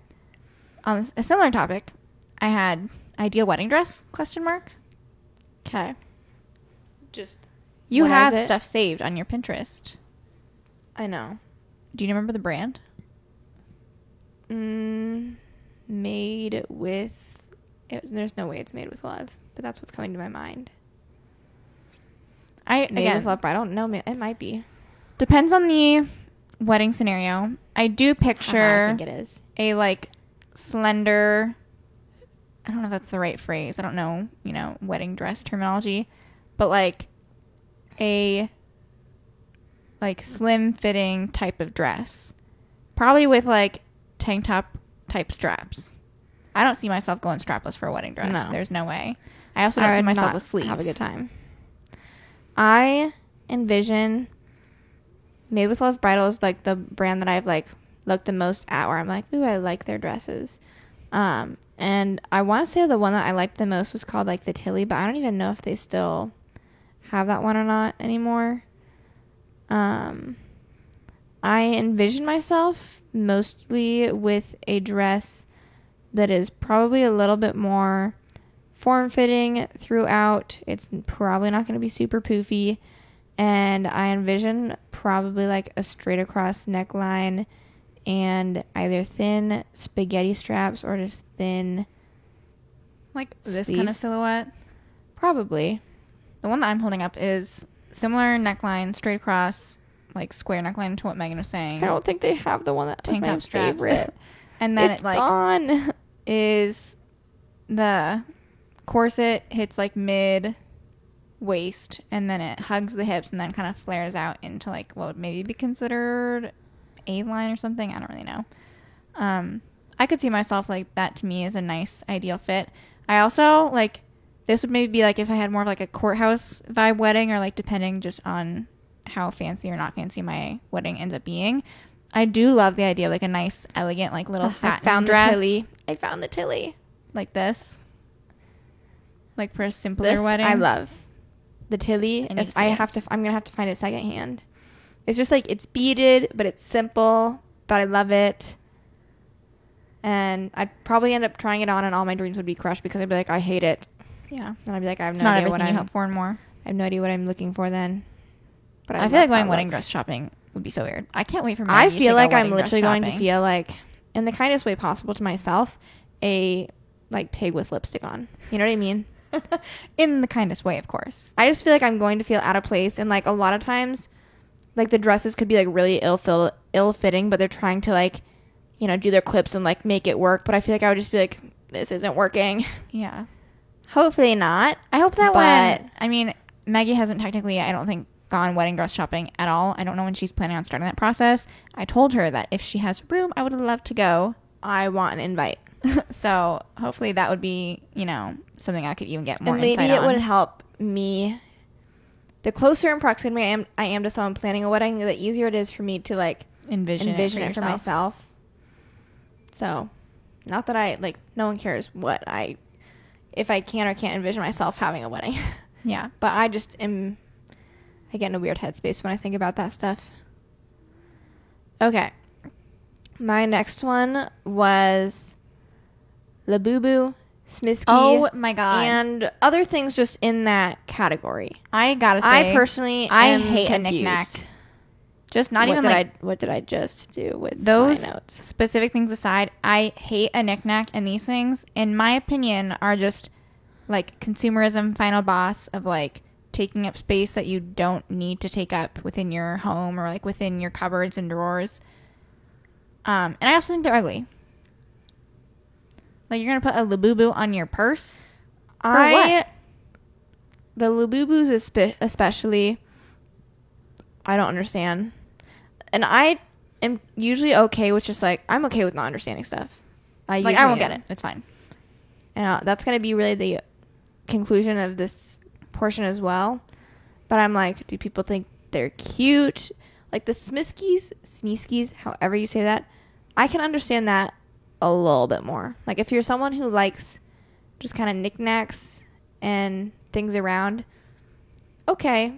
On a similar topic, I had ideal wedding dress ? Okay. Just You what have is it? stuff saved on your Pinterest. I know. Do you remember the brand? Made with. There's no way it's made with love, but that's what's coming to my mind. Made with love, but I don't know. It might be. Depends on the wedding scenario. I do picture I think it is. a like slender. I don't know if that's the right phrase. I don't know, wedding dress terminology, but like a like slim fitting type of dress, probably with like tank top type straps. I don't see myself going strapless for a wedding dress. No. There's no way. I also don't see myself with sleeves. Have a good time. I envision Made with Love Bridal is like the brand that I've like looked the most at where I'm like, ooh, I like their dresses. And I want to say the one that I liked the most was called like the Tilly, but I don't even know if they still have that one or not anymore. I envision myself mostly with a dress that is probably a little bit more form-fitting throughout. It's probably not going to be super poofy. And I envision probably like a straight across neckline and either thin spaghetti straps or just thin, Like this sleeves. kind of silhouette. Probably. The one that I'm holding up is similar neckline, straight across, like square neckline to what Megan was saying. I don't think they have the one that was Tank my top straps. favorite. And then It's it like gone. is the corset hits like mid waist, and then it hugs the hips and then kind of flares out into like what would maybe be considered A-line or something. I don't really know. I could see myself like that. To me is a nice ideal fit. I also like this would maybe be like if I had more of like a courthouse vibe wedding, or like depending just on how fancy or not fancy my wedding ends up being. I do love the idea of like a nice elegant like little satin I found dress the Tilly. I found the Tilly. like this, like for a simpler This wedding. I love. The Tilly. I need to If see I it. have to, I'm gonna have to find it secondhand. It's just like it's beaded, but it's simple. But I love it. And I'd probably end up trying it on, and all my dreams would be crushed because I'd be like, I hate it, Yeah, and I'd be like, I have it's no not idea what everything you I'm. hope for and more. I have no idea what I'm looking for then. But I love feel like how going it wedding looks. dress shopping would be so weird. I can't wait for I Maggie feel to like go I'm wedding dress literally going to shopping. feel like, in the kindest way possible to myself, a like pig with lipstick on. You know what I mean? in the kindest way, of course. I just feel like I'm going to feel out of place, and like a lot of times, like the dresses could be like really ill fitting, but they're trying to like, you know, do their clips and like make it work. But I feel like I would just be like, this isn't working. Yeah, Hopefully not. I hope that But- when I mean Maggie hasn't technically, I don't think, gone wedding dress shopping at all. I don't know when she's planning on starting that process. I told her that if she has room, I would love to go. I want an invite, So hopefully that would be, you know, something I could even get more and maybe insight it on. would help me. The closer in proximity I am to someone planning a wedding, the easier it is for me to like envision it for yourself. myself. So, not that I like. No one cares if I can or can't envision myself having a wedding. Yeah. But I just am. I get in a weird headspace when I think about that stuff. Okay, my next one was Labubu, Smisky, Oh my god. and other things just in that category. I gotta say, I personally, I am hate a confused. knick-knack. Just not What even did like what did I just do with those my notes? specific things aside, I hate a knickknack, and these things, in my opinion, are just like consumerism final boss of like taking up space that you don't need to take up within your home or like within your cupboards and drawers. And I also think they're ugly. Like you're gonna put a Labubu on your purse? what? The Lububus especially, I don't understand. And I am usually okay with just like, I'm okay with not understanding stuff. Like I usually won't get am. it. It's fine. And that's going to be really the conclusion of this portion as well. But I'm like, do people think they're cute? Like the Smiskies, however you say that, I can understand that a little bit more. Like if you're someone who likes just kind of knickknacks and things around, okay,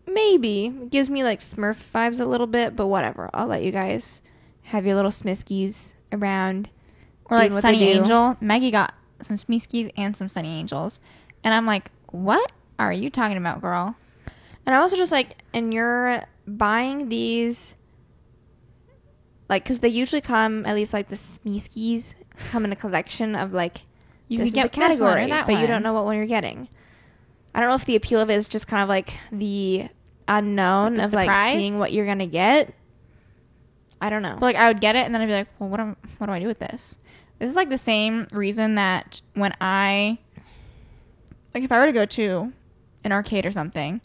maybe. It gives me like Smurf vibes a little bit, but whatever. I'll let you guys have your little Smiskies around. Or like doing what they Sunny do. Angel. Maggie got some Smiskies and some Sunny Angels. And I'm like, what are you talking about, girl? And I also just like, and you're buying these, like, because they usually come, at least like the Smiskies, come in a collection of like, You this could is get the this one or category, that but you one. don't know what one you're getting. I don't know if the appeal of it is just kind of like the unknown The of like surprise? seeing what you're gonna get. I don't know. But like I would get it and then I'd be like, well, what do I do with this? This is like the same reason that when I, like if I were to go to an arcade or something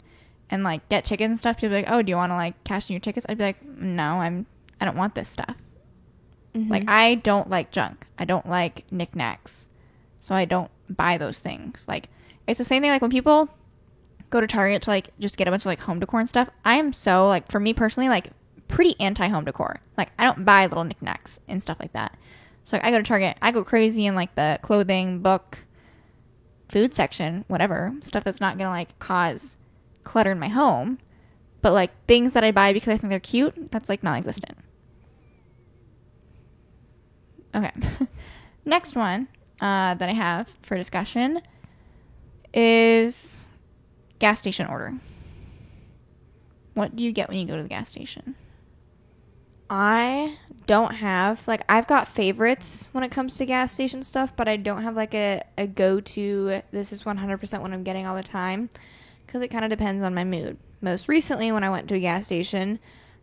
and like get tickets and stuff, people be like, oh, do you want to like cash in your tickets? I'd be like, no, I don't want this stuff. Mhm. Like I don't like junk. I don't like knickknacks. So I don't buy those things. Like it's the same thing like when people go to Target to like just get a bunch of like home decor and stuff. I am so like, for me personally, like pretty anti home decor. Like I don't buy little knickknacks and stuff like that. So like, I go to Target, I go crazy in like the clothing, book, food section, whatever, stuff that's not gonna like cause clutter in my home. But like things that I buy because I think they're cute, that's like non-existent. Okay. Next one that I have for discussion is gas station order. What do you get when you go to the gas station? I don't have, like, I've got favorites when it comes to gas station stuff, but I don't have, like, a go-to, this is 100% what I'm getting all the time, because it kind of depends on my mood. Most recently, when I went to a gas station,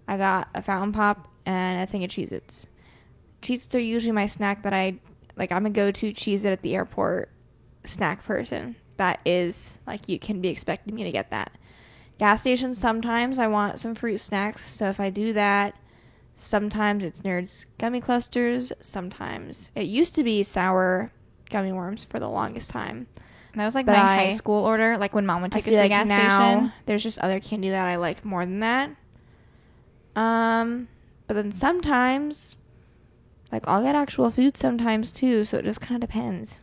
I got a fountain pop and a thing of Cheez-Its. Cheez-Its are usually my snack that I'm a go-to Cheez-It at the airport snack person. That is, like, you can be expecting me to get that. Gas stations, sometimes I want some fruit snacks, so if I do that, sometimes it's Nerds gummy clusters. Sometimes it used to be sour gummy worms for the longest time. That was like my high school order, like when mom would take us to the gas station. There's just other candy that I like more than that. But then sometimes, like, I'll get actual food sometimes too, so it just kind of depends.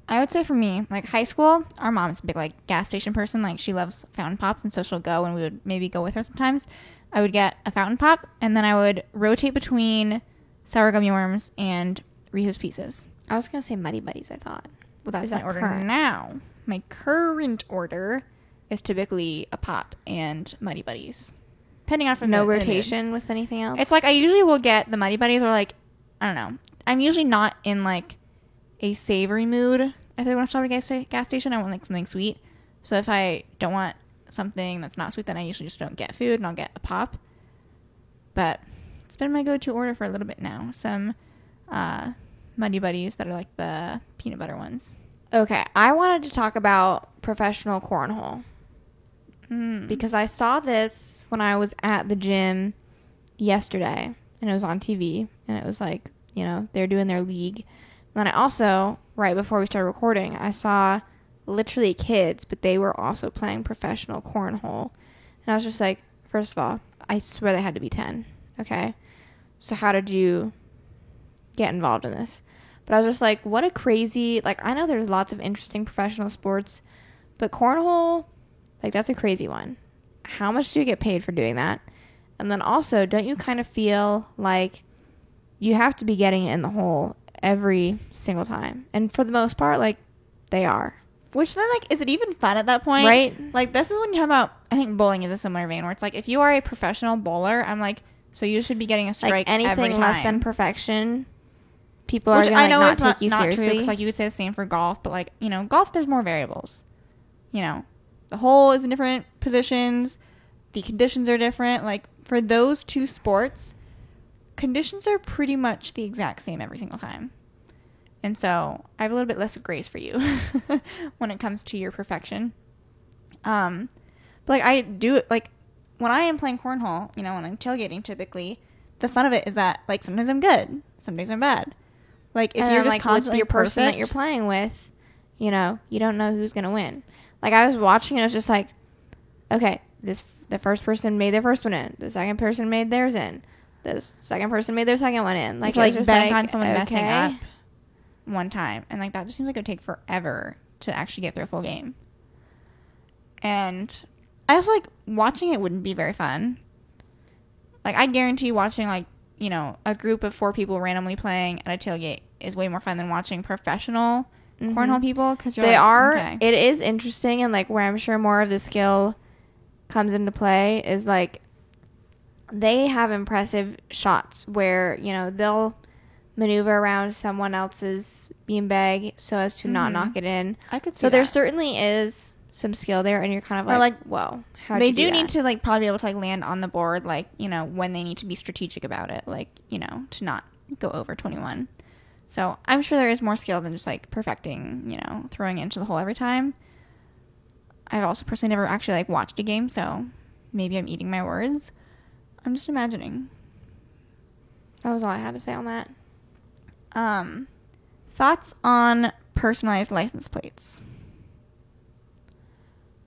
I would say for me, like high school, our mom's a big like gas station person. Like she loves fountain pops, and so she'll go, and we would maybe go with her sometimes. I would get a fountain pop, and then I would rotate between sour gummy worms and Reese's Pieces. I was going to say Muddy Buddies, I thought. Well, that's my order now. My current order is typically a pop and Muddy Buddies. Depending on if I'm no rotation with anything else? It's like I usually will get the Muddy Buddies, or like, I don't know. I'm usually not in like a savory mood. If I want to stop at a gas station, I want like something sweet. So if I don't want something that's not sweet, then I usually just don't get food and I'll get a pop. But it's been my go-to order for a little bit now. Some Muddy Buddies that are like the peanut butter ones. Okay, I wanted to talk about professional cornhole. Because I saw this when I was at the gym yesterday, and it was on TV, and it was like, you know, they're doing their league. And then I also, right before we started recording, I saw literally kids, but they were also playing professional cornhole. And I was just like, first of all, I swear they had to be 10, okay? So how did you get involved in this? But I was just like, what a crazy, like, I know there's lots of interesting professional sports, but cornhole, like, that's a crazy one. How much do you get paid for doing that? And then also, don't you kind of feel like you have to be getting it in the hole every single time? And for the most part, like, they are. Which then, like, is it even fun at that point? Right? Like, this is when you talk about, I think bowling is a similar vein, where it's like, if you are a professional bowler, I'm like, so you should be getting a strike like anything every time. less than perfection, people are going to not take you seriously. True, because, like, you could say the same for golf, but, like, you know, golf, there's more variables. You know, the hole is in different positions, the conditions are different. Like, for those two sports, conditions are pretty much the exact same every single time. And so I have a little bit less grace for you when it comes to your perfection. But like I do, like when I am playing cornhole, you know, when I'm tailgating typically, the fun of it is that like sometimes I'm good, some days I'm bad. Like if you're just like, constantly with your person that you're playing with, you know, you don't know who's going to win. Like I was watching and I was just like, okay, the first person made their first one in. The second person made theirs in. The second person made their second one in. Like, like just bank like, on someone messing up one time, and like that just seems like it would take forever to actually get through a full game. And I also like watching it wouldn't be very fun. Like I guarantee watching like, you know, a group of 4 people randomly playing at a tailgate is way more fun than watching professional cornhole people, because they are. Okay. It is interesting, and like where I'm sure more of the skill comes into play is like they have impressive shots where, you know, they'll maneuver around someone else's beanbag so as to not knock it in. I could see so that. There certainly is some skill there, and you're kind of like whoa, they do need to like probably be able to like land on the board, like, you know, when they need to be strategic about it, like, you know, to not go over 21. So I'm sure there is more skill than just like perfecting, you know, throwing it into the hole every time. I've also personally never actually like watched a game, so maybe I'm eating my words. I'm just imagining. That was all I had to say on that. Thoughts on personalized license plates?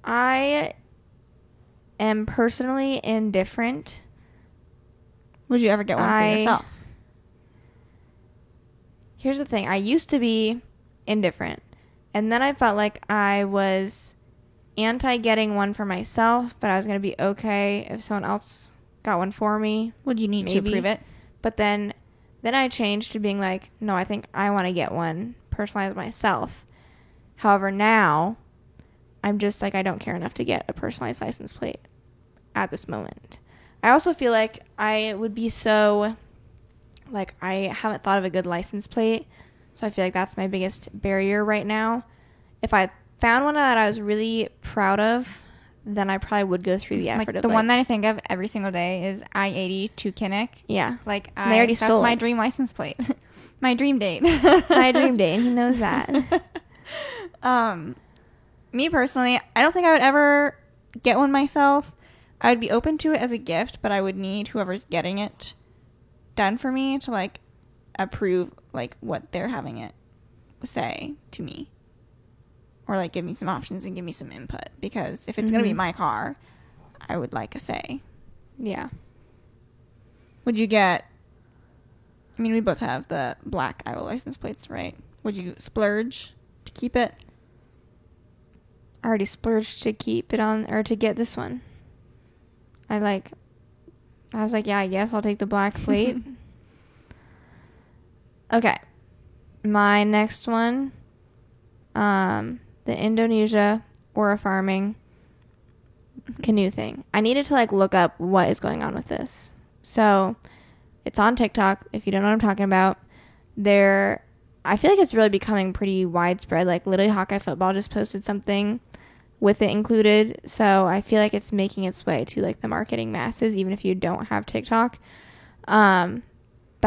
I am personally indifferent. Would you ever get one for yourself? Here's the thing. I used to be indifferent. And then I felt like I was anti getting one for myself, but I was going to be okay if someone else got one for me. Would you need to approve it? But then I changed to being like, no, I think I want to get one personalized myself. However, now I'm just like, I don't care enough to get a personalized license plate at this moment. I also feel like I would be so, like, I haven't thought of a good license plate. So I feel like that's my biggest barrier right now. If I found one that I was really proud of, then I probably would go through the effort like of the one that I think of every single day is I-80 to Kinnick. Yeah. Like, they already that's stole my it. dream license plate. My dream date. My dream date, and he knows that. Me personally, I don't think I would ever get one myself. I would be open to it as a gift, but I would need whoever's getting it done for me to, like, approve, like, what they're having it say to me. Or, like, give me some options and give me some input. Because if it's going to be my car, I would like a say. Yeah. Would you get... I mean, we both have the black Iowa license plates, right? Would you splurge to keep it? I already splurged to keep it on, or to get this one. I was like, yeah, I guess I'll take the black plate. Okay. My next one, the Indonesia Ora farming canoe thing. I needed to, like, look up what is going on with this. So, it's on TikTok, if you don't know what I'm talking about. I feel like it's really becoming pretty widespread. Like, literally, Hawkeye Football just posted something with it included. So I feel like it's making its way to, like, the marketing masses, even if you don't have TikTok. But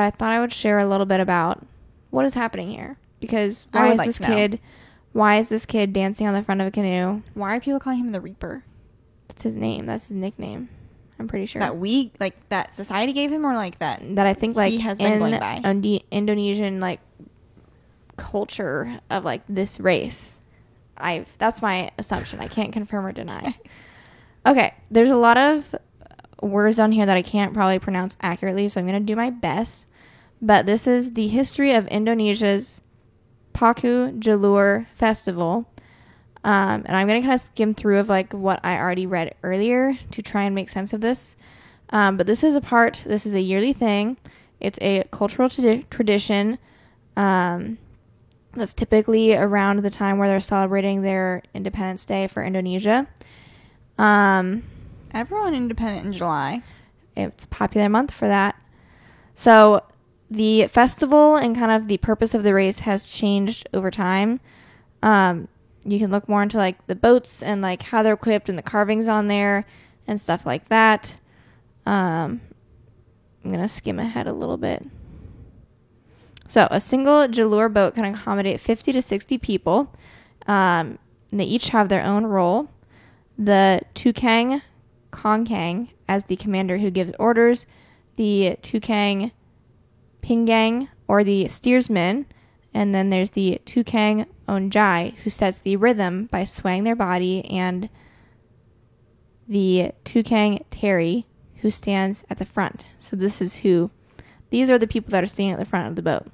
I thought I would share a little bit about what is happening here. Because why is this kid dancing on the front of a canoe? Why are people calling him the Reaper? That's his name. That's his nickname. I'm pretty sure. That society gave him, or like that I think, like, he has been going by? Indonesian, like, culture of, like, this race. That's my assumption. I can't confirm or deny. Okay, there's a lot of words on here that I can't probably pronounce accurately, so I'm going to do my best. But this is the history of Indonesia's Paku Jalur Festival. And I'm going to kind of skim through of, like, what I already read earlier to try and make sense of this. But this is a yearly thing. It's a cultural tradition. That's typically around the time where they're celebrating their Independence Day for Indonesia. Everyone independent in July. It's a popular month for that. So the festival and kind of the purpose of the race has changed over time. You can look more into, like, the boats and, like, how they're equipped and the carvings on there and stuff like that. I'm going to skim ahead a little bit. So a single Jalur boat can accommodate 50 to 60 people. And they each have their own role. The Tukang Kongkang as the commander who gives orders. The Tukang Pinggang, or the steersman. And then there's the Tukang Onjai, who sets the rhythm by swaying their body. And the Tukang Teri, who stands at the front. So these are the people that are standing at the front of the boat.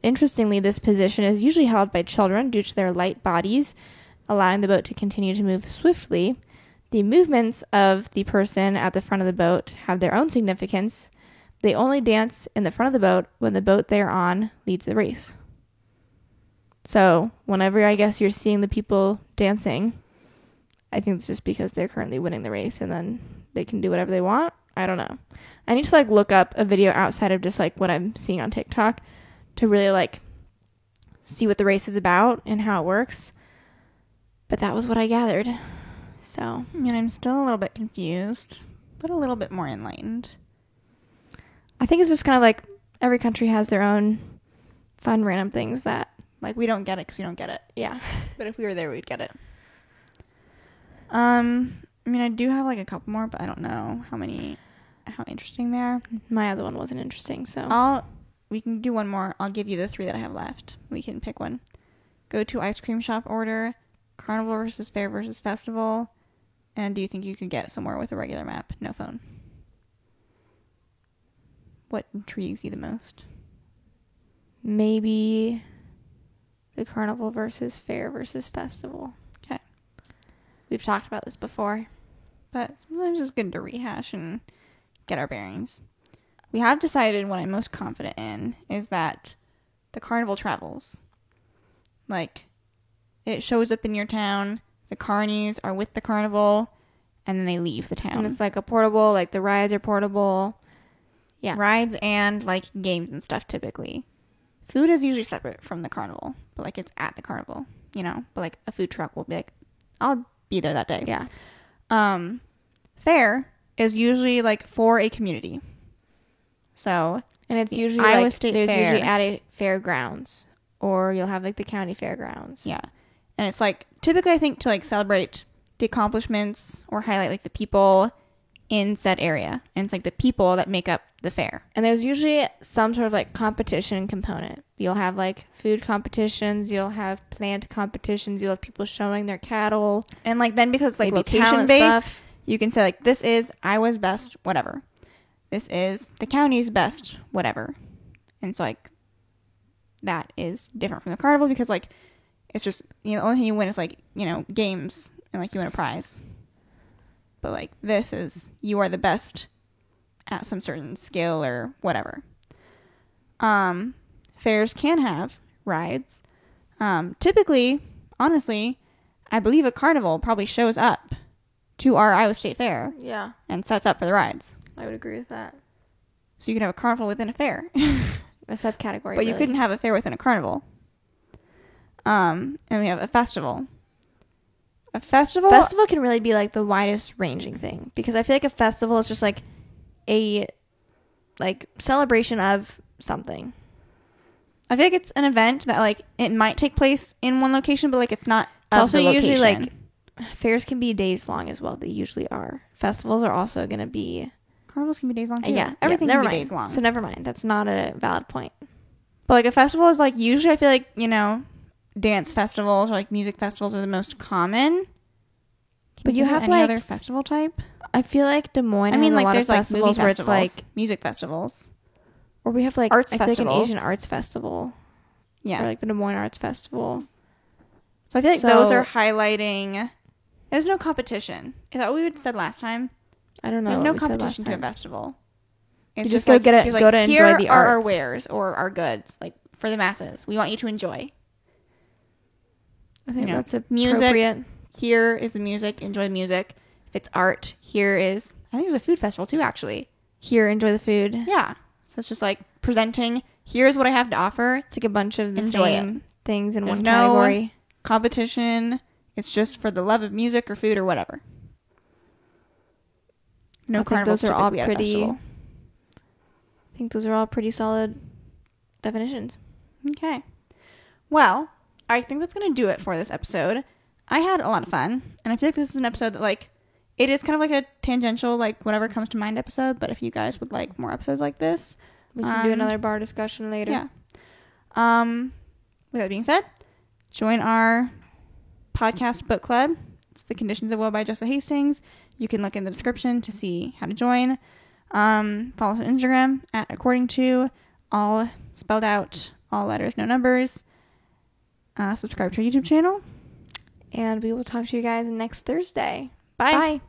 Interestingly, this position is usually held by children due to their light bodies, allowing the boat to continue to move swiftly. The movements of the person at the front of the boat have their own significance. They only dance in the front of the boat when the boat they're on leads the race. So whenever, I guess, you're seeing the people dancing, I think it's just because they're currently winning the race and then they can do whatever they want. I don't know. I need to, like, look up a video outside of just, like, what I'm seeing on TikTok to really, like, see what the race is about and how it works. But that was what I gathered. So, I mean, I'm still a little bit confused, but a little bit more enlightened. I think it's just kind of like every country has their own fun random things that, like, we don't get it because we don't get it. Yeah. But if we were there, we'd get it. I mean, I do have, like, a couple more, but I don't know how interesting they are. My other one wasn't interesting, so we can do one more. I'll give you the 3 that I have left. We can pick one. Go to ice cream shop order, carnival versus fair versus festival, and do you think you could get somewhere with a regular map, no phone? What intrigues you the most? Maybe the carnival versus fair versus festival. Okay. We've talked about this before. But sometimes it's good to rehash and get our bearings. We have decided what I'm most confident in is that the carnival travels. Like, it shows up in your town, the carnies are with the carnival, and then they leave the town. And it's like a portable, like the rides are portable. Yeah. Rides and, like, games and stuff typically. Food is usually separate from the carnival, but, like, it's at the carnival, you know? But, like, a food truck will be like, I'll be there that day. Yeah. Fair is usually, like, for a community. So, And it's usually Iowa like, State there's Fair. usually at a fairgrounds. Or you'll have like the county fairgrounds. yeah. And it's, like, typically, I think, to, like, celebrate the accomplishments or highlight, like, the people in said area. And it's, like, the people that make up the fair. And there's usually some sort of like competition component. You'll have like food competitions, you'll have plant competitions, you'll have people showing their cattle. And, like, then because it's, like, Maybe location talent based, stuff. you can say, like, this is Iowa's best whatever. This is the county's best whatever. And so, like, that is different from the carnival because, like, it's just, you know, the only thing you win is, like, you know, games and, like, you win a prize. But, like, this is, you are the best at some certain skill or whatever. Fairs can have rides. Typically, honestly, I believe a carnival probably shows up to our Iowa State Fair Yeah, and sets up for the rides. I would agree with that. So you can have a carnival within a fair. A subcategory. But you couldn't have a fair within a carnival. And we have a festival. A festival? Festival can really be like the widest ranging thing because I feel like a festival is just like a like celebration of something. I feel like it's an event that, like, it might take place in one location, but, like, it's not It's of also the usually location. like fairs can be days long as well. They usually are. Festivals are also going to be Carnivals can be days long too. yeah. Everything never can be mind. days long. So never mind. That's not a valid point. But, like, a festival is, like, usually I feel like, you know, dance festivals or, like, music festivals are the most common. But you have any like other festival type? I feel like Des Moines. I mean, has like, a lot there's of like movie festivals where it's festivals, like, music festivals. or we have like arts I feel like an festivals. Asian arts festival, Yeah. or like the Des Moines Arts Festival. So I feel like So- those are highlighting. There's no competition. Is that what we had said last time? I don't know. There's what no we said last competition to a time. festival. You It's just go get it- here's go to enjoy here the are our arts." wares or our goods, like, for the masses. We want you to enjoy. I think you know, that's music. appropriate. Here is the music. Enjoy the music. If it's art, here is. I think there's a food festival too, actually. Here, enjoy the food. Yeah. So it's just like presenting. Here's what I have to offer. It's like a bunch of the Enjoy same things in There's one no category. competition. It's just for the love of music or food or whatever. No I think carnivals those are all typically at a pretty. festival. I think those are all pretty solid definitions. Okay. Well, I think that's going to do it for this episode. I had a lot of fun, and I feel like this is an episode that, like, it is kind of like a tangential, like, whatever comes to mind episode, but if you guys would like more episodes like this, We can do another bar discussion later. yeah. With that being said, join our podcast book club. It's The Conditions of Will by Jessa Hastings. You can look in the description to see how to join. Follow us on Instagram at according to, all spelled out, all letters, no numbers. Subscribe to our YouTube channel. And we will talk to you guys next Thursday. Bye. Bye.